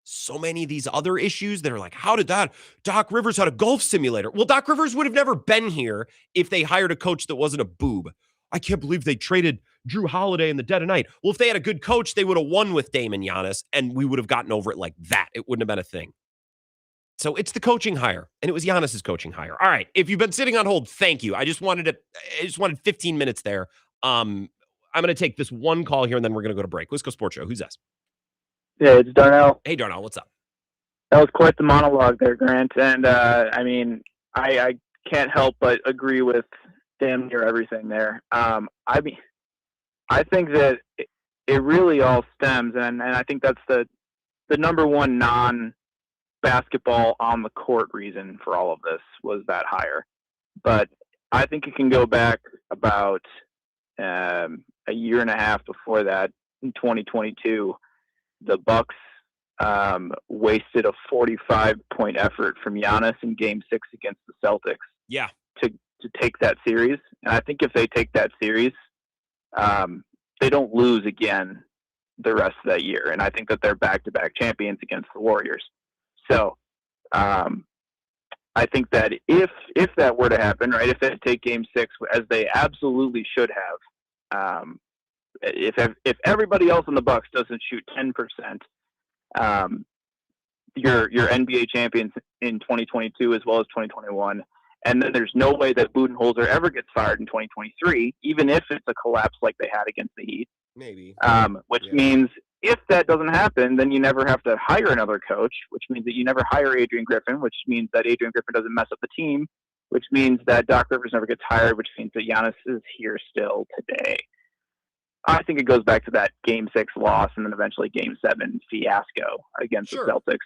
so many of these other issues that are like, how did that? Doc Rivers had a golf simulator. Well, Doc Rivers would have never been here if they hired a coach that wasn't a boob. I can't believe they traded Drew Holiday in the dead of night. Well, if they had a good coach, they would have won with Dame and Giannis, and we would have gotten over it like that. It wouldn't have been a thing. So it's the coaching hire, and it was Giannis's coaching hire. All right, if you've been sitting on hold, thank you. I just wanted 15 minutes there. I'm going to take this one call here, and then we're going to go to break. Let's go Sports Show. Who's this? Yeah, it's Darnell. Hey, Darnell, what's up? That was quite the monologue there, Grant. And I can't help but agree with damn near everything there. I think that it really all stems, and I think that's the number one non-basketball on the court reason for all of this was that hire. But I think it can go back about a year and a half before that, in 2022. The Bucks wasted a 45-point effort from Giannis in Game 6 against the Celtics. Yeah. To take that series, and I think if they take that series, they don't lose again the rest of that year. And I think that they're back-to-back champions against the Warriors. So I think that if that were to happen, right, if they take Game 6 as they absolutely should have, if everybody else in the Bucks doesn't shoot 10%, you're NBA champions in 2022 as well as 2021. And then there's no way that Budenholzer ever gets fired in 2023, even if it's a collapse like they had against the Heat. Maybe. Which means if that doesn't happen, then you never have to hire another coach, which means that you never hire Adrian Griffin, which means that Adrian Griffin doesn't mess up the team, which means that Doc Rivers never gets hired, which means that Giannis is here still today. I think it goes back to that Game 6 loss and then eventually Game 7 fiasco against the Celtics.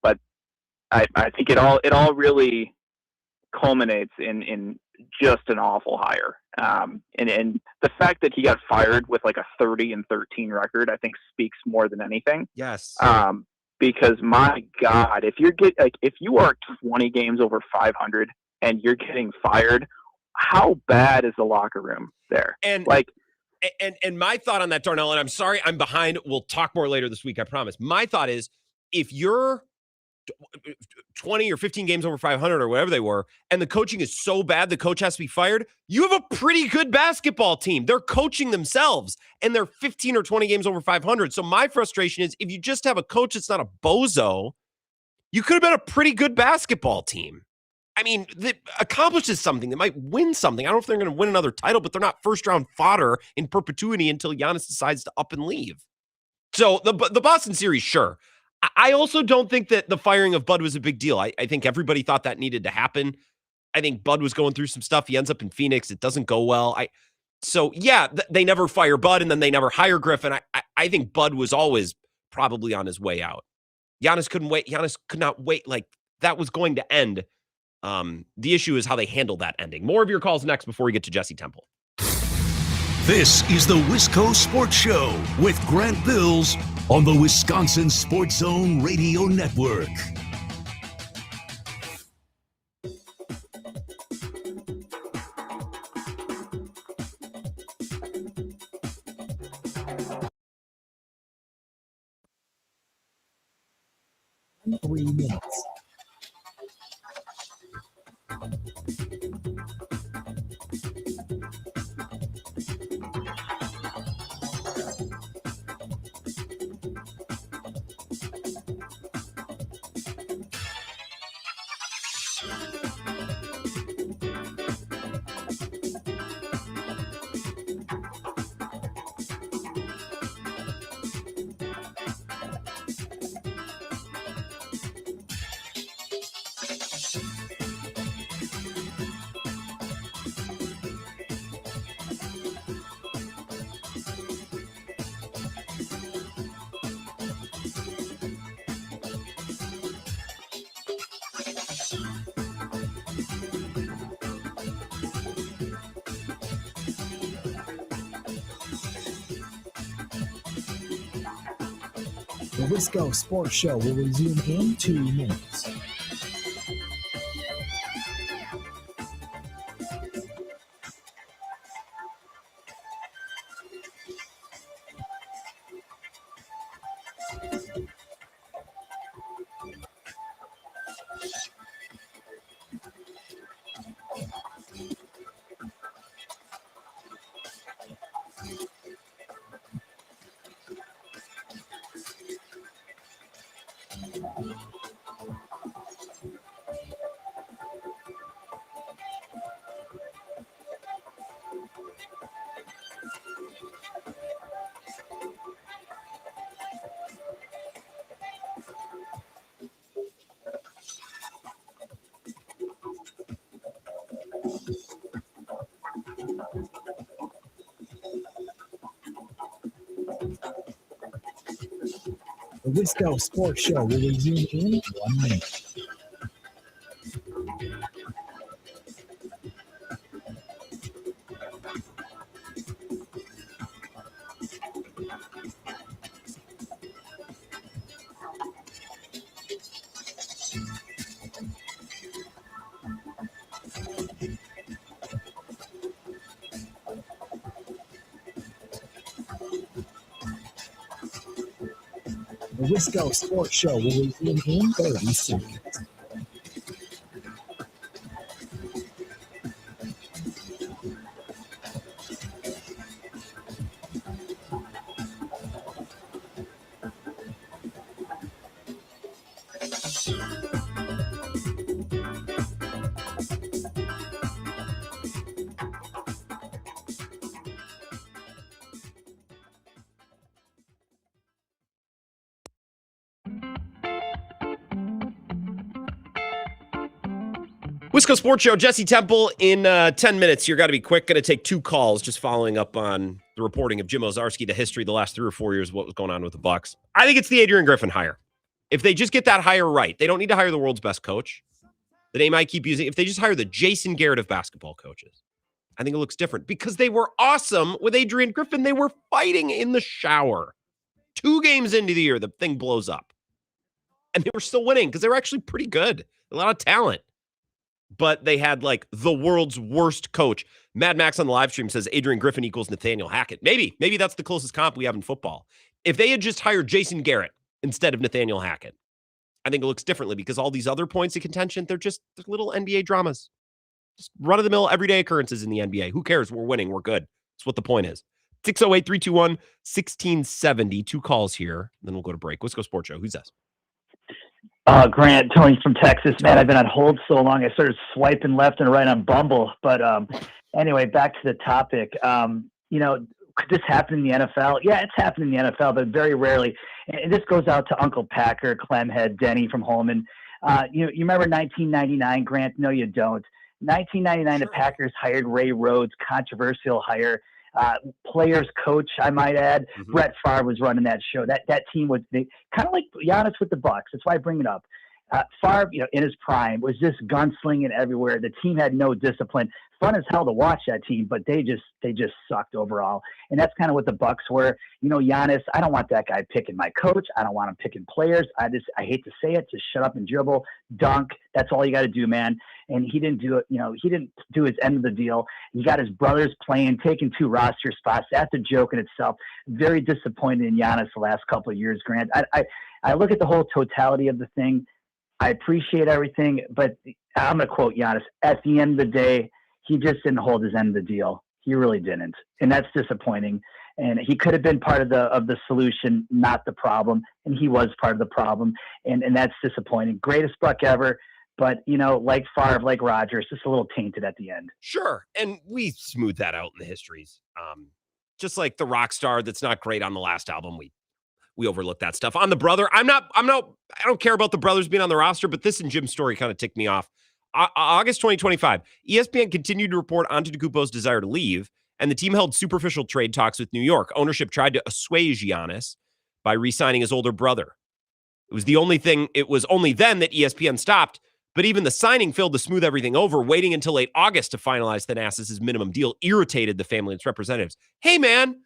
But I think it all really culminates in just an awful hire. And the fact that he got fired with like a 30-13 record, I think speaks more than anything. Yes. Because my God, if you are 20 games over 500 and you're getting fired, how bad is the locker room there? And my thought on that, Darnell, and I'm sorry I'm behind. We'll talk more later this week, I promise. My thought is, if you're 20 or 15 games over 500 or whatever they were, and the coaching is so bad the coach has to be fired, you have a pretty good basketball team. They're coaching themselves, and they're 15 or 20 games over 500. So my frustration is, if you just have a coach that's not a bozo, you could have been a pretty good basketball team. I mean, that accomplishes something. That might win something. I don't know if they're going to win another title, but they're not first-round fodder in perpetuity until Giannis decides to up and leave. So the Boston series, sure. I also don't think that the firing of Bud was a big deal. I think everybody thought that needed to happen. I think Bud was going through some stuff. He ends up in Phoenix. It doesn't go well. They never fire Bud, and then they never hire Griffin. I think Bud was always probably on his way out. Giannis couldn't wait. Giannis could not wait. Like, that was going to end. The issue is how they handled that ending. More of your calls next before we get to Jesse Temple. This is the Wisco Sports Show with Grant Bills on the Wisconsin Sports Zone Radio Network. In 3 minutes. The Wisco Sports Show will resume in 2 minutes. The Wisco Sports Show will resume in 1 minute. Wisco Sports Show will resume in 30 seconds. Wisco Sports Show, Jesse Temple in 10 minutes. You're got to be quick. Going to take 2 calls, just following up on the reporting of Jim Owczarski, the history the last 3 or 4 years, what was going on with the Bucs. I think it's the Adrian Griffin hire. If they just get that hire right, they don't need to hire the world's best coach. The name I keep using, if they just hire the Jason Garrett of basketball coaches, I think it looks different because they were awesome with Adrian Griffin. They were fighting in the shower. 2 games into the year, the thing blows up. And they were still winning because they were actually pretty good. A lot of talent. But they had like the world's worst coach. Mad Max on the live stream says Adrian Griffin equals Nathaniel Hackett. Maybe that's the closest comp we have in football. If they had just hired Jason Garrett instead of Nathaniel Hackett, I think it looks differently because all these other points of contention, they're little NBA dramas. Just run-of-the-mill everyday occurrences in the NBA. Who cares? We're winning. We're good. That's what the point is. 608-321-1670. 2 calls here. Then we'll go to break. Let's go Sports Show. Who's this? Grant, Tony from Texas. Man, I've been on hold so long. I started swiping left and right on Bumble. But anyway, back to the topic. Could this happen in the NFL? Yeah, it's happened in the NFL, but very rarely. And this goes out to Uncle Packer, Clemhead, Denny from Holman. You remember 1999, Grant? No, you don't. 1999, the Packers hired Ray Rhodes, controversial hire. Players coach, I might add. Mm-hmm. Brett Favre was running that show. That team was kind of like Giannis with the Bucs. That's why I bring it up. Favre, in his prime, was just gunslinging everywhere. The team had no discipline. Fun as hell to watch that team, but they just sucked overall. And that's kind of what the Bucs were. Giannis, I don't want that guy picking my coach. I don't want him picking players. I hate to say it. Just shut up and dribble, dunk. That's all you got to do, man. And he didn't do it. He didn't do his end of the deal. He got his brothers playing, taking 2 roster spots. That's a joke in itself. Very disappointed in Giannis the last couple of years, Grant. I look at the whole totality of the thing. I appreciate everything, but I'm going to quote Giannis. At the end of the day, he just didn't hold his end of the deal. He really didn't. And that's disappointing. And he could have been part of the solution, not the problem. And he was part of the problem. And that's disappointing. Greatest Buck ever. But, like Favre, like Rodgers, just a little tainted at the end. Sure. And we smooth that out in the histories. Just like the rock star that's not great on the last album, we overlook that stuff. On the brother, I don't care about the brothers being on the roster, but this and Jim's story kind of ticked me off. August 2025, ESPN continued to report Antetokounmpo's desire to leave, and the team held superficial trade talks with New York. Ownership tried to assuage Giannis by re-signing his older brother. It was only then that ESPN stopped, but even the signing failed to smooth everything over. Waiting until late August to finalize Thanasis' minimum deal irritated the family and its representatives. Hey, man,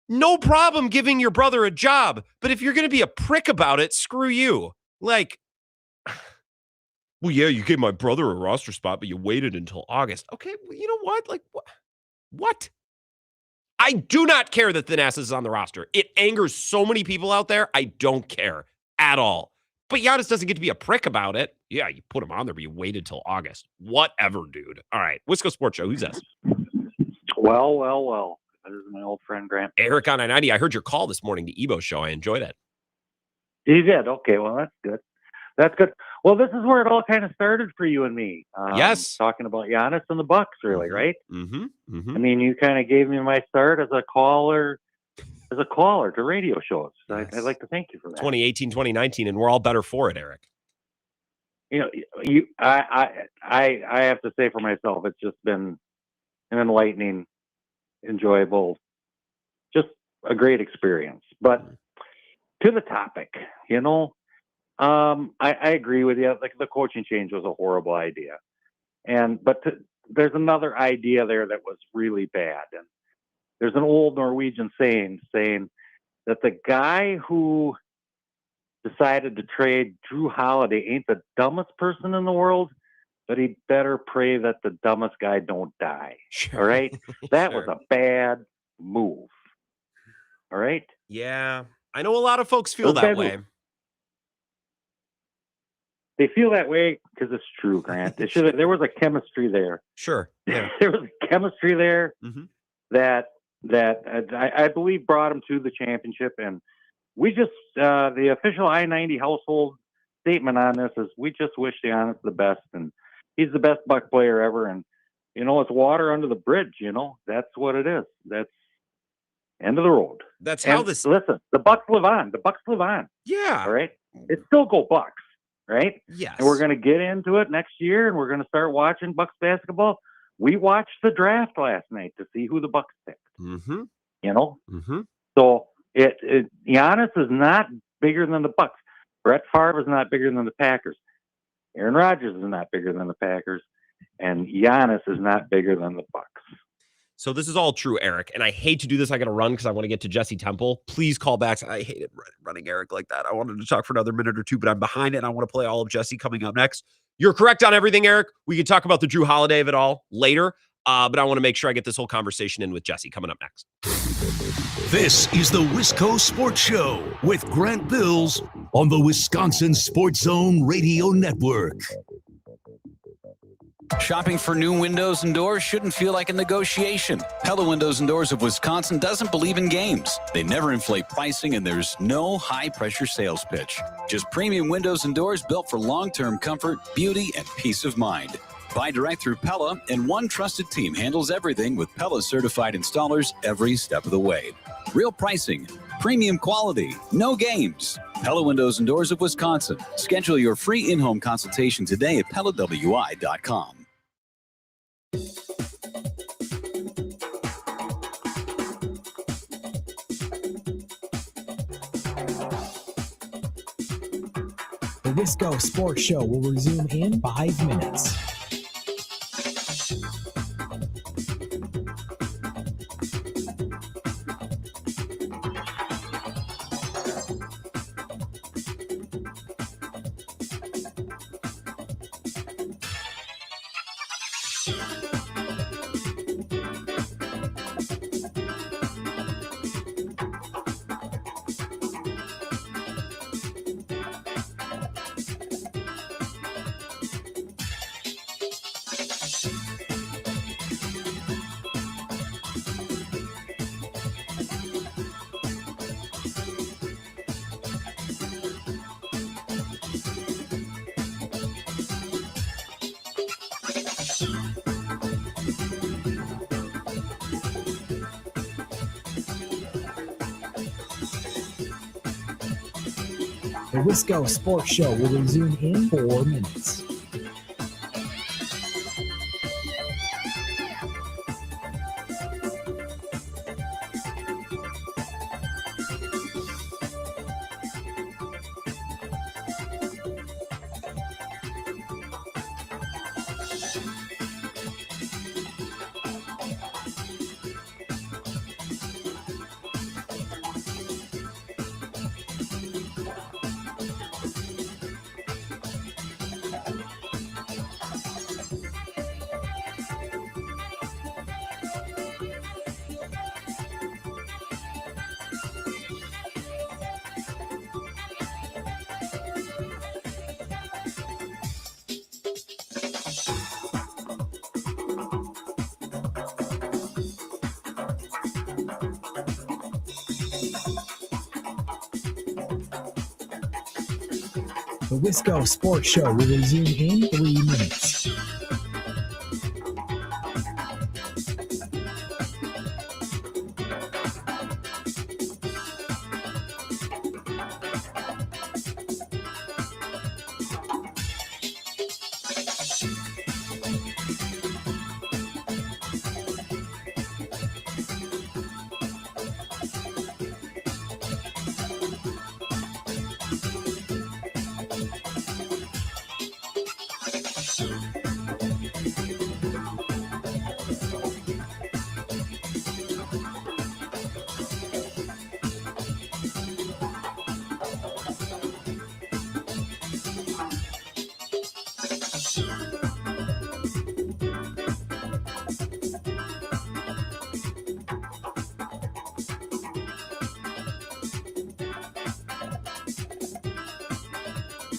no problem giving your brother a job, but if you're going to be a prick about it, screw you. Like, well, yeah, you gave my brother a roster spot, but you waited until August. Okay, well, you know what? Like, what? I do not care that Thanasis is on the roster. It angers so many people out there. I don't care at all. But Giannis doesn't get to be a prick about it. Yeah, you put him on there, but you waited till August. Whatever, dude. All right, Wisco Sports Show. Who's this? Well. This is my old friend Grant. Eric on 990. I heard your call this morning, the Ebo show. I enjoyed it. You did? Okay, well, that's good. That's good. Well, this is where it all kind of started for you and me. Yes. Talking about Giannis and the Bucs, really, right? Mm-hmm. I mean, you kind of gave me my start as a caller to radio shows. Yes. I'd like to thank you for that. 2018, 2019, and we're all better for it, Eric. I have to say for myself, it's just been an enlightening, enjoyable, just a great experience. But to the topic, I agree with you. Like, the coaching change was a horrible idea, but there's another idea there that was really bad. And there's an old Norwegian saying that the guy who decided to trade Drew Holiday ain't the dumbest person in the world, but he'd better pray that the dumbest guy don't die. Sure. All right? That was a bad move. All right? Yeah. I know a lot of folks feel that way. they feel that way because it's true, Grant. There was a chemistry there. Sure. Yeah. There was a chemistry there that I believe brought them to the championship. And we just, the official I-90 household statement on this is we just wish Giannis the best. And he's the best Buck player ever. And, it's water under the bridge, That's what it is. That's end of the road. That's how this. Listen, the Bucks live on. The Bucks live on. Yeah. All right. It's still go Bucks, right? Yes. And we're going to get into it next year, and we're going to start watching Bucks basketball. We watched the draft last night to see who the Bucks picked. Mm-hmm. So Giannis is not bigger than the Bucks. Brett Favre is not bigger than the Packers. Aaron Rodgers is not bigger than the Packers, and Giannis is not bigger than the Bucks. So this is all true, Eric, and I hate to do this. I got to run because I want to get to Jesse Temple. Please call back. I hated running Eric like that. I wanted to talk for another minute or two, but I'm behind it, and I want to play all of Jesse coming up next. You're correct on everything, Eric. We can talk about the Drew Holiday of it all later, but I want to make sure I get this whole conversation in with Jesse coming up next. This is the Wisco Sports Show with Grant Bills on the Wisconsin Sports Zone Radio Network. Shopping for new windows and doors shouldn't feel like a negotiation. Pella Windows and Doors of Wisconsin doesn't believe in games. They never inflate pricing, and there's no high-pressure sales pitch. Just premium windows and doors built for long-term comfort, beauty, and peace of mind. Buy direct through Pella, and one trusted team handles everything with Pella-certified installers every step of the way. Real pricing, premium quality, no games. Pella Windows and Doors of Wisconsin. Schedule your free in-home consultation today at PellaWI.com. The Wisco Sports Show will resume in 5 minutes. The Wisco Sports Show will resume in 4 minutes. The Wisco Sports Show will resume in 3 minutes.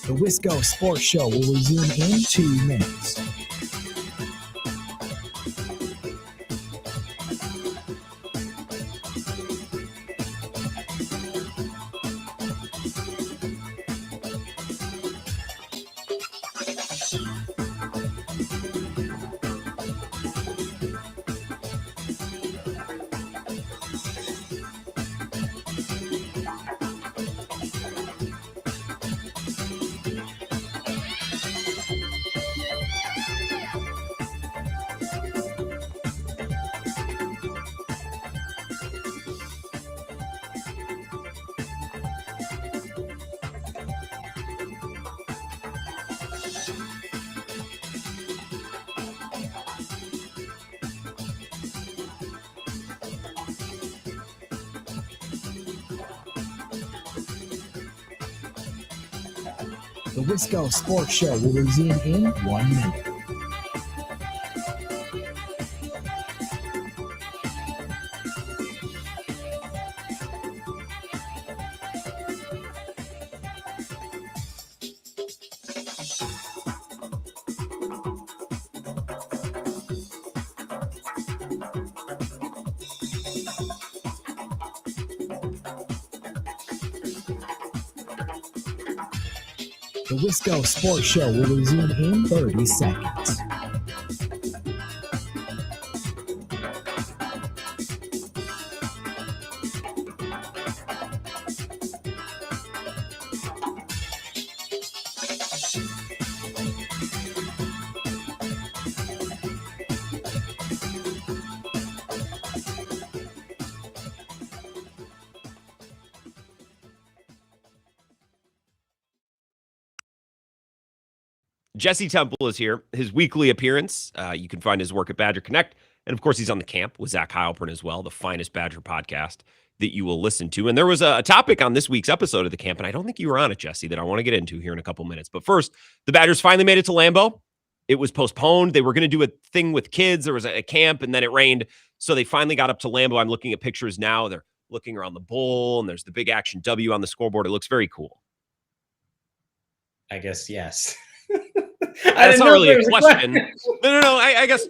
The Wisco Sports Show will resume in 2 minutes. The Wisco Sports Show will resume in 1 minute. The Wisco Sports Show will resume in 30 seconds. Jesse Temple is here. His weekly appearance. You can find his work at Badger Connect. And of course, he's on the camp with Zach Heilprin as well, the finest Badger podcast that you will listen to. And there was a topic on this week's episode of the camp, and I don't think you were on it, Jesse, that I want to get into here in a couple minutes. But first, the Badgers finally made it to Lambeau. It was postponed. They were going to do a thing with kids. There was a camp, and then it rained. So they finally got up to Lambeau. I'm looking at pictures now. They're looking around the bowl, and there's the big Action W on the scoreboard. It looks very cool. I guess yes. That's not really a question. No. I guess.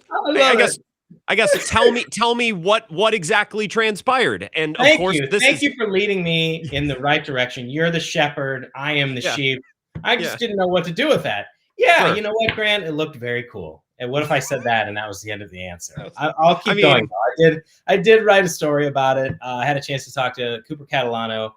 Tell me what exactly transpired. And of course, thank you for leading me in the right direction. You're the shepherd. I am the sheep. I just didn't know what to do with that. Yeah, You know what, Grant? It looked very cool. And what if I said that and that was the end of the answer? I'll keep going. I did write a story about it. I had a chance to talk to Cooper Catalano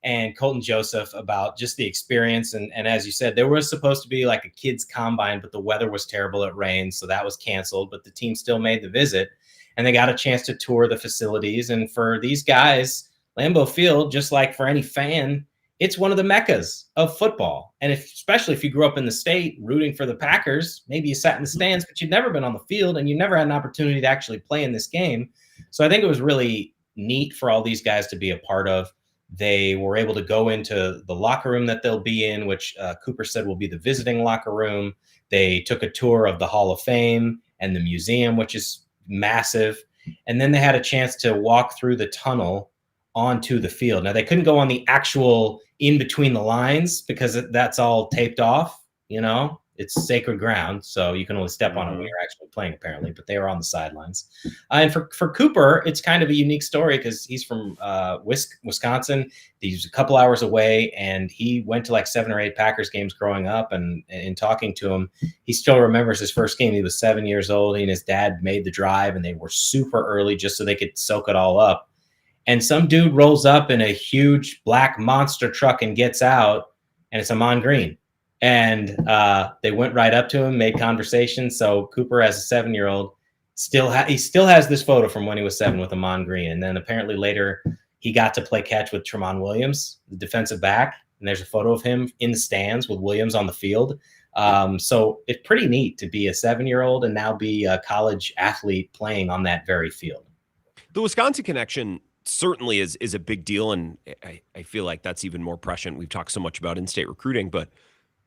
and Colton Joseph about just the experience. And as you said, there was supposed to be like a kids combine, but the weather was terrible. It rained, so that was canceled, but the team still made the visit and they got a chance to tour the facilities. And for these guys, Lambeau Field, just like for any fan, it's one of the meccas of football. And especially if you grew up in the state rooting for the Packers, maybe you sat in the stands, but you'd never been on the field and you never had an opportunity to actually play in this game. So I think it was really neat for all these guys to be a part of. They were able to go into the locker room that they'll be in, which Cooper said will be the visiting locker room. They took a tour of the Hall of Fame and the museum, which is massive. And then they had a chance to walk through the tunnel onto the field. Now, they couldn't go on the actual in between the lines because that's all taped off, It's sacred ground, so you can only step on it when you're actually playing, apparently. But they were on the sidelines. And for Cooper, it's kind of a unique story because he's from Wisconsin. He's a couple hours away, and he went to like 7 or 8 Packers games growing up. And in talking to him, he still remembers his first game. He was 7 years old. He and his dad made the drive, and they were super early just so they could soak it all up. And some dude rolls up in a huge black monster truck and gets out, and it's Ahman Green. And they went right up to him, made conversation. So Cooper, as a 7-year-old, still has this photo from when he was 7 with Ahman Green. And then apparently later he got to play catch with Tramon Williams, the defensive back. And there's a photo of him in the stands with Williams on the field. So it's pretty neat to be a 7-year-old and now be a college athlete playing on that very field. The Wisconsin connection certainly is a big deal. And I feel like that's even more prescient. We've talked so much about in-state recruiting, but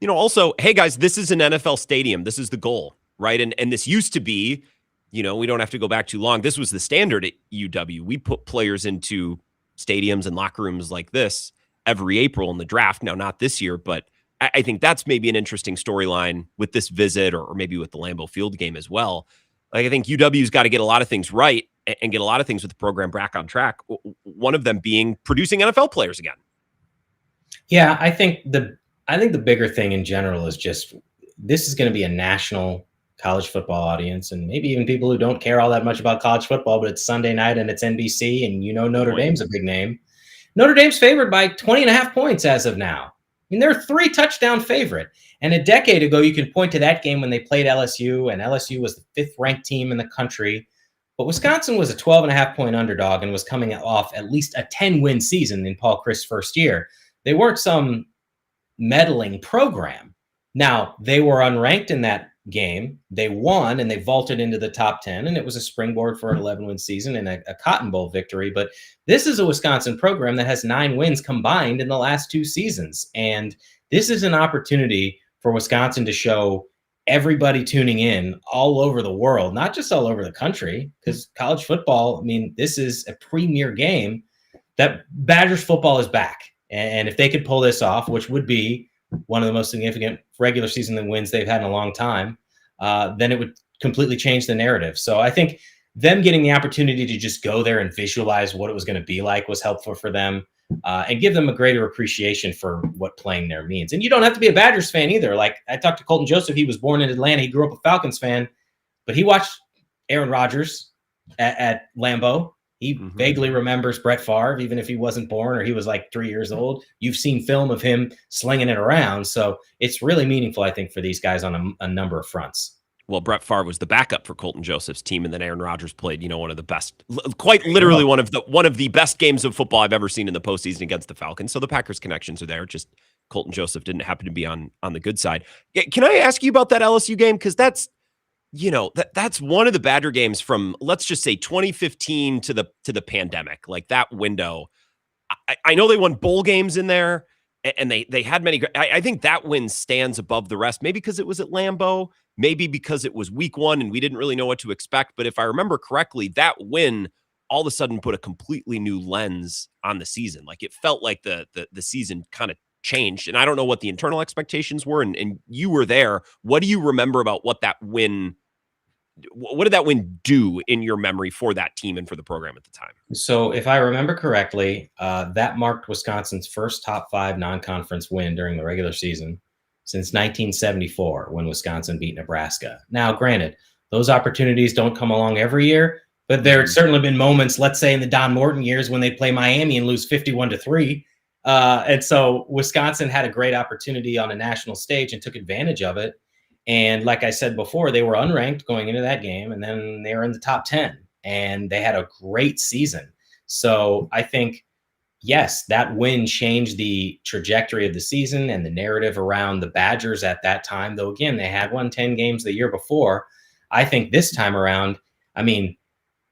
also, hey guys, this is an NFL stadium. This is the goal, right? And this used to be, we don't have to go back too long. This was the standard at UW. We put players into stadiums and locker rooms like this every April in the draft. Now, not this year, but I think that's maybe an interesting storyline with this visit or maybe with the Lambeau Field game as well. Like, I think UW's got to get a lot of things right and get a lot of things with the program back on track. One of them being producing NFL players again. Yeah, I think the bigger thing in general is just this is going to be a national college football audience, and maybe even people who don't care all that much about college football, but it's Sunday night and it's NBC, and Notre Dame's a big name. Notre Dame's favored by 20.5 points as of now. I mean, they're a 3-touchdown favorite. And a decade ago, you can point to that game when they played LSU, and LSU was the 5th ranked team in the country. But Wisconsin was a 12.5-point underdog and was coming off at least a 10-win season in Paul Chryst's first year. They weren't some meddling program. Now, they were unranked in that game. They won, and they vaulted into the top 10, and it was a springboard for an 11-win season and a Cotton Bowl victory. But this is a Wisconsin program that has 9 wins combined in the last 2 seasons. And this is an opportunity for Wisconsin to show everybody tuning in all over the world, not just all over the country, because college football, I mean, this is a premier game, that Badgers football is back. And if they could pull this off, which would be one of the most significant regular season wins they've had in a long time, then it would completely change the narrative. So I think them getting the opportunity to just go there and visualize what it was going to be like was helpful for them, and give them a greater appreciation for what playing there means. And you don't have to be a Badgers fan either. Like, I talked to Colton Joseph. He was born in Atlanta. He grew up a Falcons fan, but he watched Aaron Rodgers at Lambeau. He vaguely remembers Brett Favre, even if he wasn't born or he was like 3 years old. You've seen film of him slinging it around. So it's really meaningful, I think, for these guys on a number of fronts. Well, Brett Favre was the backup for Colton Joseph's team, and then Aaron Rodgers played, one of the best, quite literally one of the best games of football I've ever seen in the postseason against the Falcons. So the Packers connections are there. Just Colton Joseph didn't happen to be on the good side. Can I ask you about that LSU game? Because that's one of the Badger games from, let's just say, 2015 to the pandemic, like that window. I know they won bowl games in there, and they had many. I think that win stands above the rest, maybe because it was at Lambeau, maybe because it was week 1 and we didn't really know what to expect. But if I remember correctly, that win all of a sudden put a completely new lens on the season. Like, it felt like the season kind of changed, and I don't know what the internal expectations were. And you were there. What do you remember about what that win? What did that win do in your memory for that team and for the program at the time? So if I remember correctly, that marked Wisconsin's first top 5 non-conference win during the regular season since 1974, when Wisconsin beat Nebraska. Now, granted, those opportunities don't come along every year, but there have certainly been moments, let's say in the Don Morton years, when they play Miami and lose 51-3. And so Wisconsin had a great opportunity on a national stage and took advantage of it. And like I said before, they were unranked going into that game, and then they were in the top 10, and they had a great season. So I think, yes, that win changed the trajectory of the season and the narrative around the Badgers at that time. Though, again, they had won 10 games the year before. I think this time around, I mean,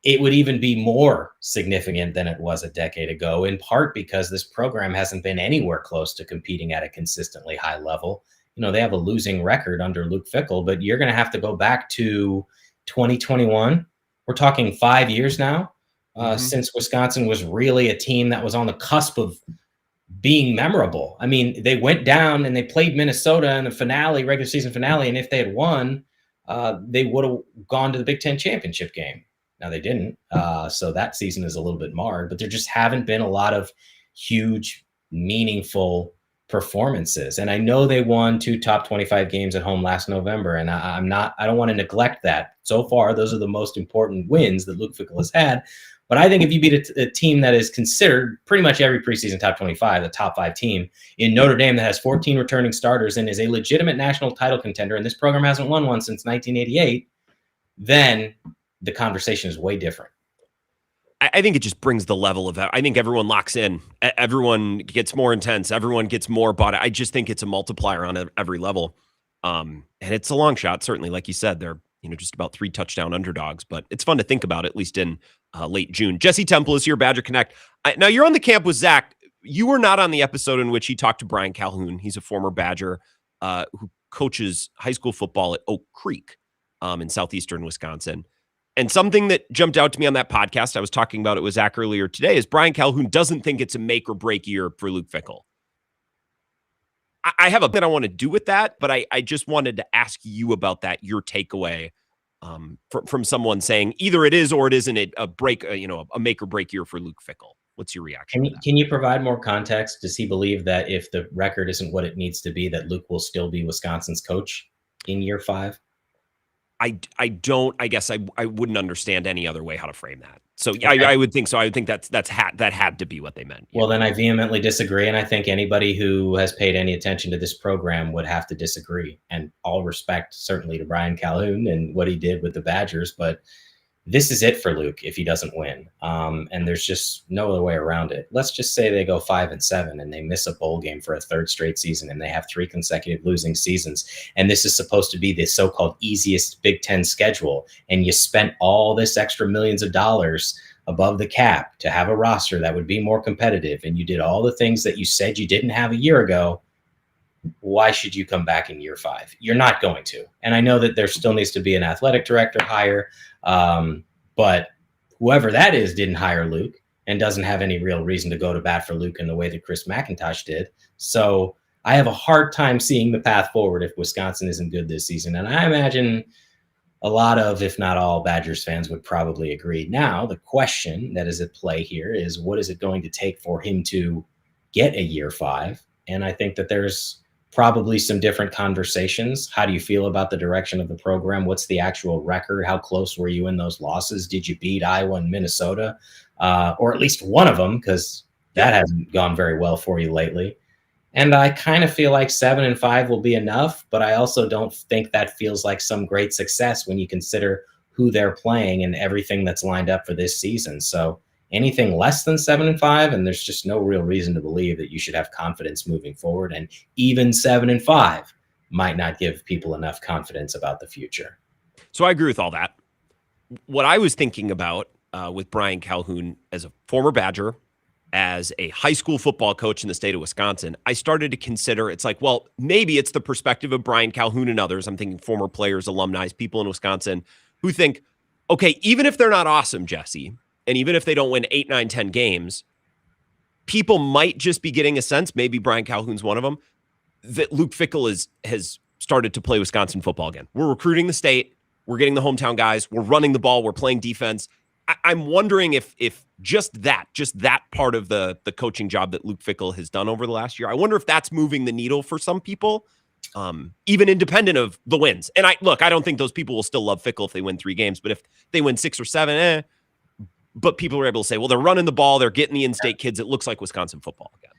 it would even be more significant than it was a decade ago, in part because this program hasn't been anywhere close to competing at a consistently high level. They have a losing record under Luke Fickell, but you're going to have to go back to 2021. We're talking 5 years now since Wisconsin was really a team that was on the cusp of being memorable. I mean, they went down and they played Minnesota in the finale, regular season finale, and if they had won, they would have gone to the Big Ten championship game. Now, they didn't, so that season is a little bit marred, but there just haven't been a lot of huge, meaningful performances. And I know they won 2 top 25 games at home last November, and I don't want to neglect that. So far, those are the most important wins that Luke Fickell has had. But I think if you beat a team that is considered pretty much every preseason top 25, the top 5 team in Notre Dame that has 14 returning starters and is a legitimate national title contender, and this program hasn't won one since 1988, then the conversation is way different. I think it just brings the level of that. I think everyone locks in. Everyone gets more intense. Everyone gets more bought. I just think it's a multiplier on every level. And it's a long shot, certainly. Like you said, they're just about 3 touchdown underdogs, but it's fun to think about, at least in late June. Jesse Temple is here, Badger Connect. Now, you're on the camp with Zach. You were not on the episode in which he talked to Brian Calhoun. He's a former Badger who coaches high school football at Oak Creek in southeastern Wisconsin. And something that jumped out to me on that podcast, I was talking about it with Zach earlier today, is Brian Calhoun doesn't think it's a make or break year for Luke Fickell. I have a bit I want to do with that, but I just wanted to ask you about that, your takeaway from someone saying either it is or it isn't a break, a make or break year for Luke Fickell. What's your reaction? Can you provide more context? Does he believe that if the record isn't what it needs to be, that Luke will still be Wisconsin's coach in year 5? I don't. I guess I wouldn't understand any other way how to frame that. So Okay. I would think so. I would think that had to be what they meant. Well, then I vehemently disagree, and I think anybody who has paid any attention to this program would have to disagree. And all respect, certainly, to Brian Calhoun and what he did with the Badgers, but this is it for Luke if he doesn't win. And there's just no other way around it. Let's just say they go 5-7 and they miss a bowl game for a third straight season and they have 3 consecutive losing seasons. And this is supposed to be the so-called easiest Big Ten schedule. And you spent all this extra millions of dollars above the cap to have a roster that would be more competitive. And you did all the things that you said you didn't have a year ago. Why should you come back in year 5? You're not going to. And I know that there still needs to be an athletic director hire. But whoever that is didn't hire Luke and doesn't have any real reason to go to bat for Luke in the way that Chris McIntosh did. So I have a hard time seeing the path forward if Wisconsin isn't good this season. And I imagine a lot of, if not all, Badgers fans would probably agree. Now, the question that is at play here is, what is it going to take for him to get a year 5? And I think that there's probably some different conversations. How do you feel about the direction of the program? What's the actual record? How close were you in those losses? Did you beat Iowa and Minnesota? Or at least one of them, because that hasn't gone very well for you lately. And I kind of feel like 7-5 will be enough, but I also don't think that feels like some great success when you consider who they're playing and everything that's lined up for this season. So anything less than 7-5, and there's just no real reason to believe that you should have confidence moving forward. And even 7-5 might not give people enough confidence about the future. So I agree with all that. What I was thinking about with Brian Calhoun as a former Badger, as a high school football coach in the state of Wisconsin, I started to consider, it's like, well, maybe it's the perspective of Brian Calhoun and others. I'm thinking former players, alumni, people in Wisconsin who think, okay, even if they're not awesome, Jesse, and even if they don't win 8, 9, 10 games, people might just be getting a sense, maybe Brian Calhoun's one of them, that Luke Fickell has started to play Wisconsin football again. We're recruiting the state. We're getting the hometown guys. We're running the ball. We're playing defense. I'm wondering if just that part of the coaching job that Luke Fickell has done over the last year, I wonder if that's moving the needle for some people, even independent of the wins. And I don't think those people will still love Fickell if they win 3 games, but if they win 6 or 7, but people are able to say, well, they're running the ball. They're getting the in-state kids. It looks like Wisconsin football again.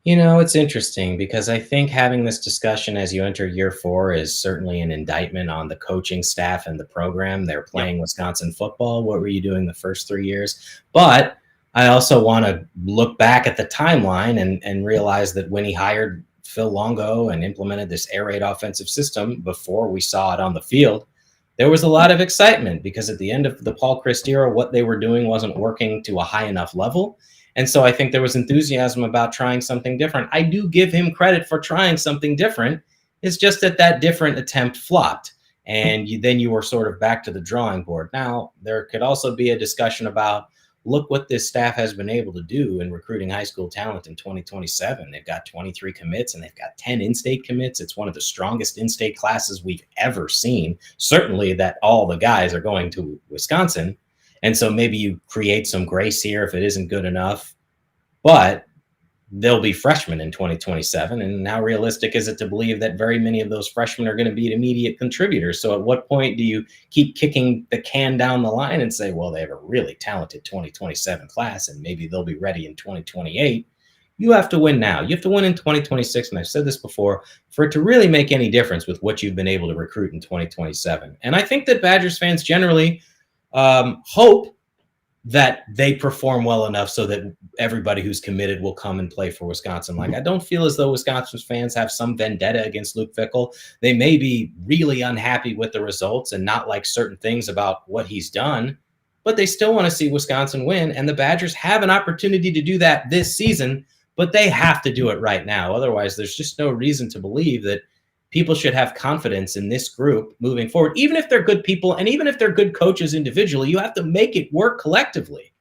You know, it's interesting because I think having this discussion as you enter year 4 is certainly an indictment on the coaching staff and the program. They're playing Wisconsin football. What were you doing the first 3 years? But I also want to look back at the timeline and realize that when he hired Phil Longo and implemented this air raid offensive system before we saw it on the field, there was a lot of excitement because at the end of the Paul Chryst era, what they were doing wasn't working to a high enough level. And so I think there was enthusiasm about trying something different. I do give him credit for trying something different. It's just that different attempt flopped. And then you were sort of back to the drawing board. Now, there could also be a discussion about, look what this staff has been able to do in recruiting high school talent in 2027. They've got 23 commits and they've got 10 in-state commits. It's one of the strongest in-state classes we've ever seen. Certainly that all the guys are going to Wisconsin. And so maybe you create some grace here if it isn't good enough, but they'll be freshmen in 2027. And how realistic is it to believe that very many of those freshmen are going to be immediate contributors? So at what point do you keep kicking the can down the line and say, well, they have a really talented 2027 class and maybe they'll be ready in 2028? You have to win now. You have to win in 2026. And I've said this before, for it to really make any difference with what you've been able to recruit in 2027. And I think that Badgers fans generally hope that they perform well enough so that everybody who's committed will come and play for Wisconsin. Like, I don't feel as though Wisconsin fans have some vendetta against Luke Fickell. They may be really unhappy with the results and not like certain things about what he's done, but they still want to see Wisconsin win. And the Badgers have an opportunity to do that this season, but they have to do it right now. Otherwise, there's just no reason to believe that people should have confidence in this group moving forward. Even if they're good people and even if they're good coaches individually, you have to make it work collectively.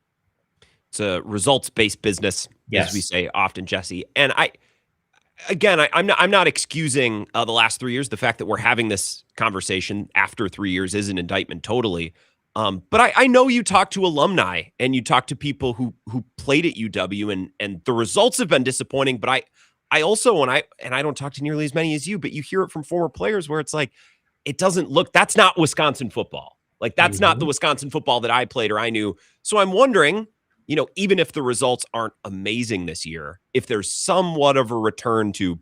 It's a results-based business, as we say often, Jesse. And again, I'm not excusing the last 3 years. The fact that we're having this conversation after 3 years is an indictment totally. But I know you talk to alumni and you talk to people who played at UW, and the results have been disappointing. But I also, and I don't talk to nearly as many as you, but you hear it from former players where it's like, it doesn't look, that's not Wisconsin football. Like, that's not the Wisconsin football that I played or I knew. So I'm wondering, even if the results aren't amazing this year, if there's somewhat of a return to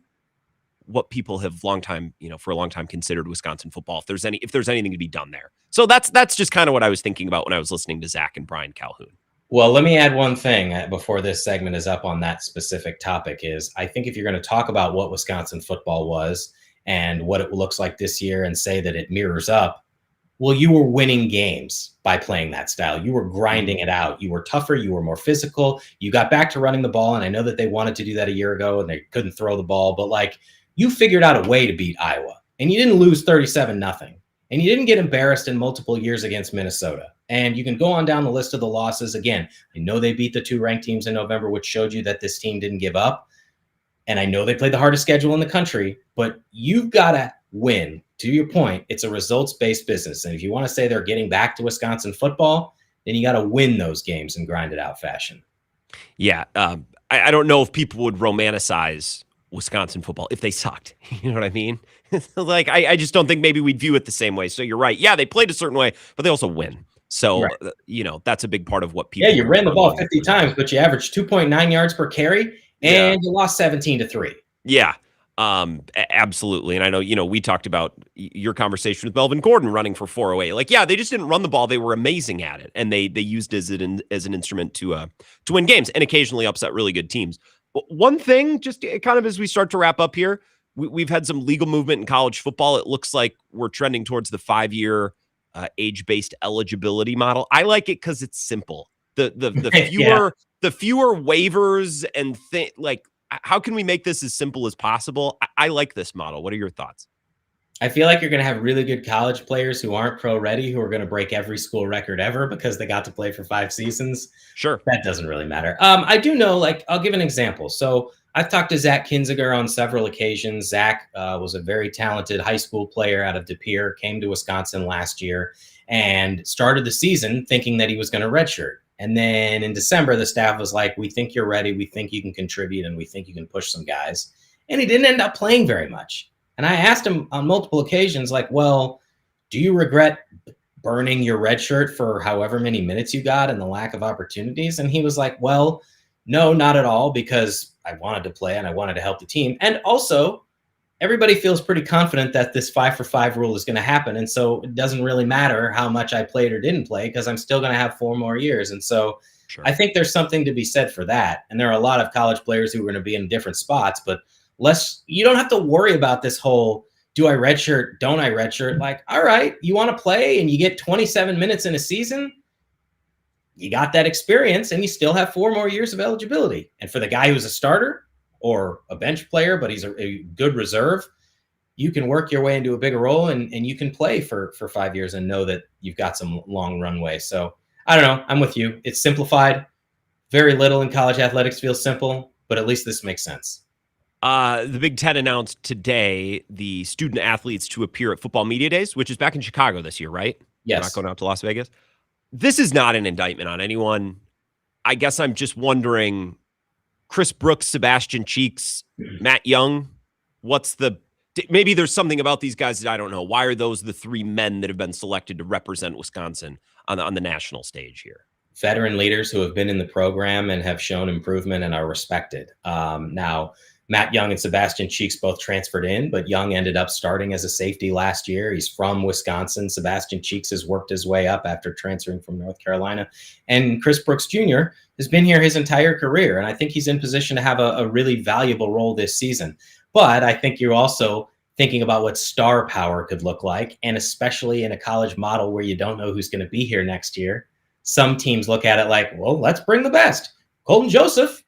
what people have for a long time considered Wisconsin football, if there's anything to be done there. So that's just kind of what I was thinking about when I was listening to Zach and Brian Calhoun. Well, let me add one thing before this segment is up on that specific topic. Is I think if you're going to talk about what Wisconsin football was and what it looks like this year and say that it mirrors up, well, you were winning games by playing that style. You were grinding it out. You were tougher. You were more physical. You got back to running the ball. And I know that they wanted to do that a year ago and they couldn't throw the ball, but like, you figured out a way to beat Iowa, and you didn't lose 37-0, and you didn't get embarrassed in multiple years against Minnesota. And you can go on down the list of the losses. Again, I know they beat the 2 ranked teams in November, which showed you that this team didn't give up. And I know they played the hardest schedule in the country, but you've got to win. To your point, it's a results-based business. And if you want to say they're getting back to Wisconsin football, then you got to win those games in grinded out fashion. Yeah. I don't know if people would romanticize Wisconsin football if they sucked. You know what I mean? Like, I just don't think maybe we'd view it the same way. So you're right. Yeah, they played a certain way, but they also win. So, right. That's a big part of what people. Yeah, you ran the ball 50 times, but you averaged 2.9 yards per carry, and you lost 17-3. Yeah, absolutely. And I know, we talked about your conversation with Melvin Gordon running for 408. Like, yeah, they just didn't run the ball. They were amazing at it, and they used it as an instrument to win games and occasionally upset really good teams. One thing, just kind of as we start to wrap up here, we've had some legal movement in college football. It looks like we're trending towards the 5-year age-based eligibility model. I like it because it's simple. The fewer waivers and how can we make this as simple as possible? I like this model. What are your thoughts? I feel like you're going to have really good college players who aren't pro ready, who are going to break every school record ever because they got to play for 5 seasons. Sure. That doesn't really matter. I do know, I'll give an example. So I've talked to Zach Kinziger on several occasions. Zach was a very talented high school player out of De Pere, came to Wisconsin last year and started the season thinking that he was going to redshirt. And then in December, the staff was like, we think you're ready. We think you can contribute and we think you can push some guys. And he didn't end up playing very much. And I asked him on multiple occasions, well, do you regret burning your red shirt for however many minutes you got and the lack of opportunities? And he was like, well, no, not at all, because I wanted to play and I wanted to help the team. And also, everybody feels pretty confident that this 5-for-5 rule is going to happen. And so it doesn't really matter how much I played or didn't play because I'm still going to have 4 more years. And so I think there's something to be said for that. And there are a lot of college players who are going to be in different spots, but you don't have to worry about this whole, do I redshirt, don't I redshirt? All right, you want to play and you get 27 minutes in a season, you got that experience and you still have 4 more years of eligibility. And for the guy who's a starter or a bench player, but he's a good reserve, you can work your way into a bigger role and you can play for 5 years and know that you've got some long runway. So I don't know, I'm with you. It's simplified. Very little in college athletics feels simple, but at least this makes sense. The Big Ten announced today the student athletes to appear at Football Media Days, which is back in Chicago this year, right? Yes. We're not going out to Las Vegas. This is not an indictment on anyone. I guess I'm just wondering, Chris Brooks, Sebastian Cheeks, Matt Young, maybe there's something about these guys that I don't know. Why are those the 3 men that have been selected to represent Wisconsin on the national stage here? Veteran leaders who have been in the program and have shown improvement and are respected. Now, Matt Young and Sebastian Cheeks both transferred in, but Young ended up starting as a safety last year. He's from Wisconsin. Sebastian Cheeks has worked his way up after transferring from North Carolina. And Chris Brooks Jr. has been here his entire career, and I think he's in position to have a really valuable role this season. But I think you're also thinking about what star power could look like, and especially in a college model where you don't know who's going to be here next year. Some teams look at it like, well, let's bring the best. Colton Joseph,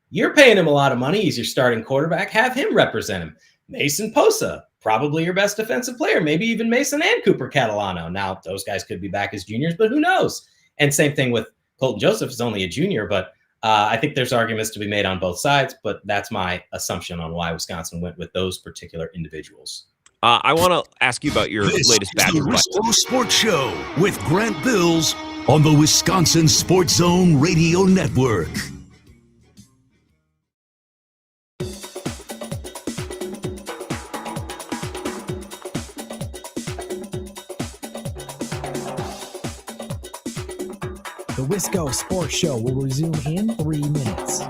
you're paying him a lot of money. He's your starting quarterback. Have him represent him. Mason Posa, probably your best defensive player, maybe even Mason and Cooper Catalano. Now, ththose guys could be back as juniors, but who knows? And same thing with Colton Joseph, is only a junior, but I think there's arguments to be made on both sides, but that's my assumption on why Wisconsin went with those particular individuals. I want to ask you about your latest Badger. The Wisco Sports Show with Grant Bills on the Wisconsin Sports Zone Radio Network. The Wisco Sports Show will resume in 3 minutes.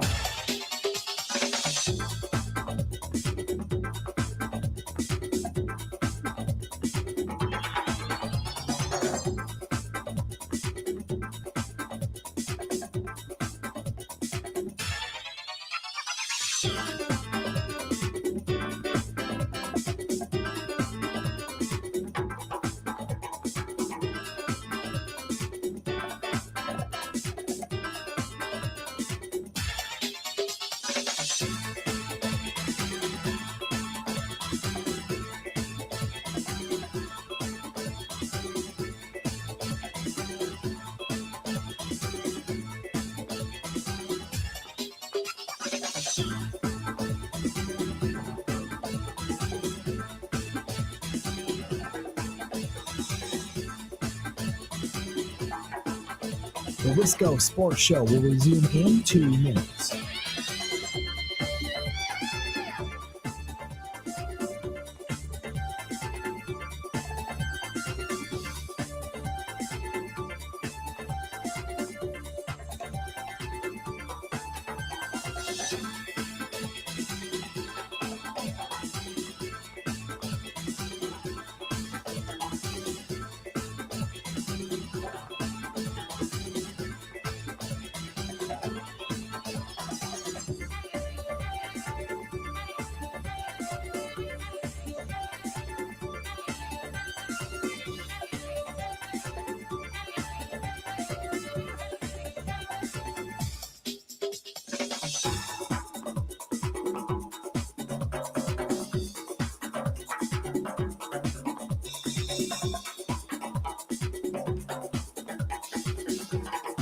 The Wisco Sports Show will resume in 2 minutes.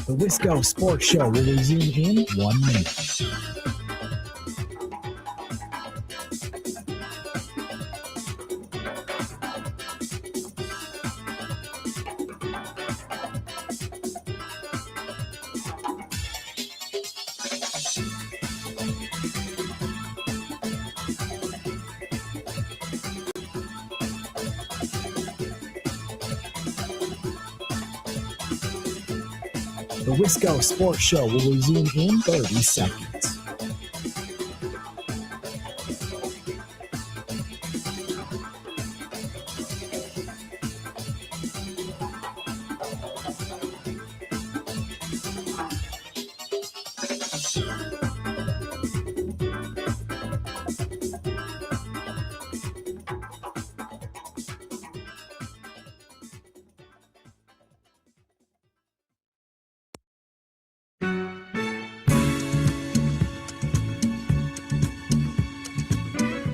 The Wisco Sports Show will resume in 1 minute. The Wisco Sports Show will resume in 30 seconds.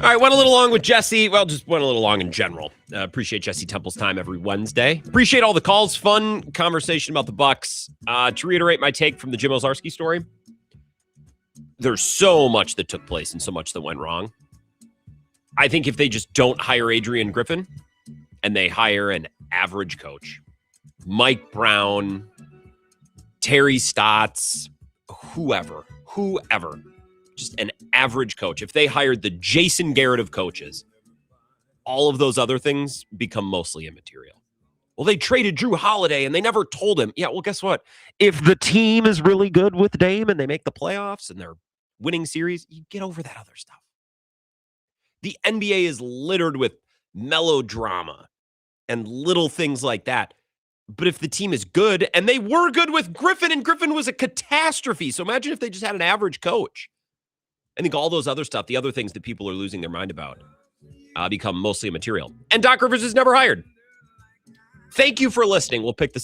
All right, went a little long with Jesse. Well, just went a little long in general. Appreciate Jesse Temple's time every Wednesday. Appreciate all the calls. Fun conversation about the Bucks. To reiterate my take from the Jim Owczarski story, there's so much that took place and so much that went wrong. I think if they just don't hire Adrian Griffin and they hire an average coach, Mike Brown, Terry Stotts, whoever, just an average coach. If they hired the Jason Garrett of coaches, all of those other things become mostly immaterial. Well, they traded Drew Holiday and they never told him. Yeah, well, guess what? If the team is really good with Dame and they make the playoffs and they're winning series, you get over that other stuff. The NBA is littered with melodrama and little things like that. But if the team is good, and they were good with Griffin, and Griffin was a catastrophe. So imagine if they just had an average coach. I think all those other stuff, the other things that people are losing their mind about, become mostly immaterial. And Doc Rivers is never hired. Thank you for listening. We'll pick this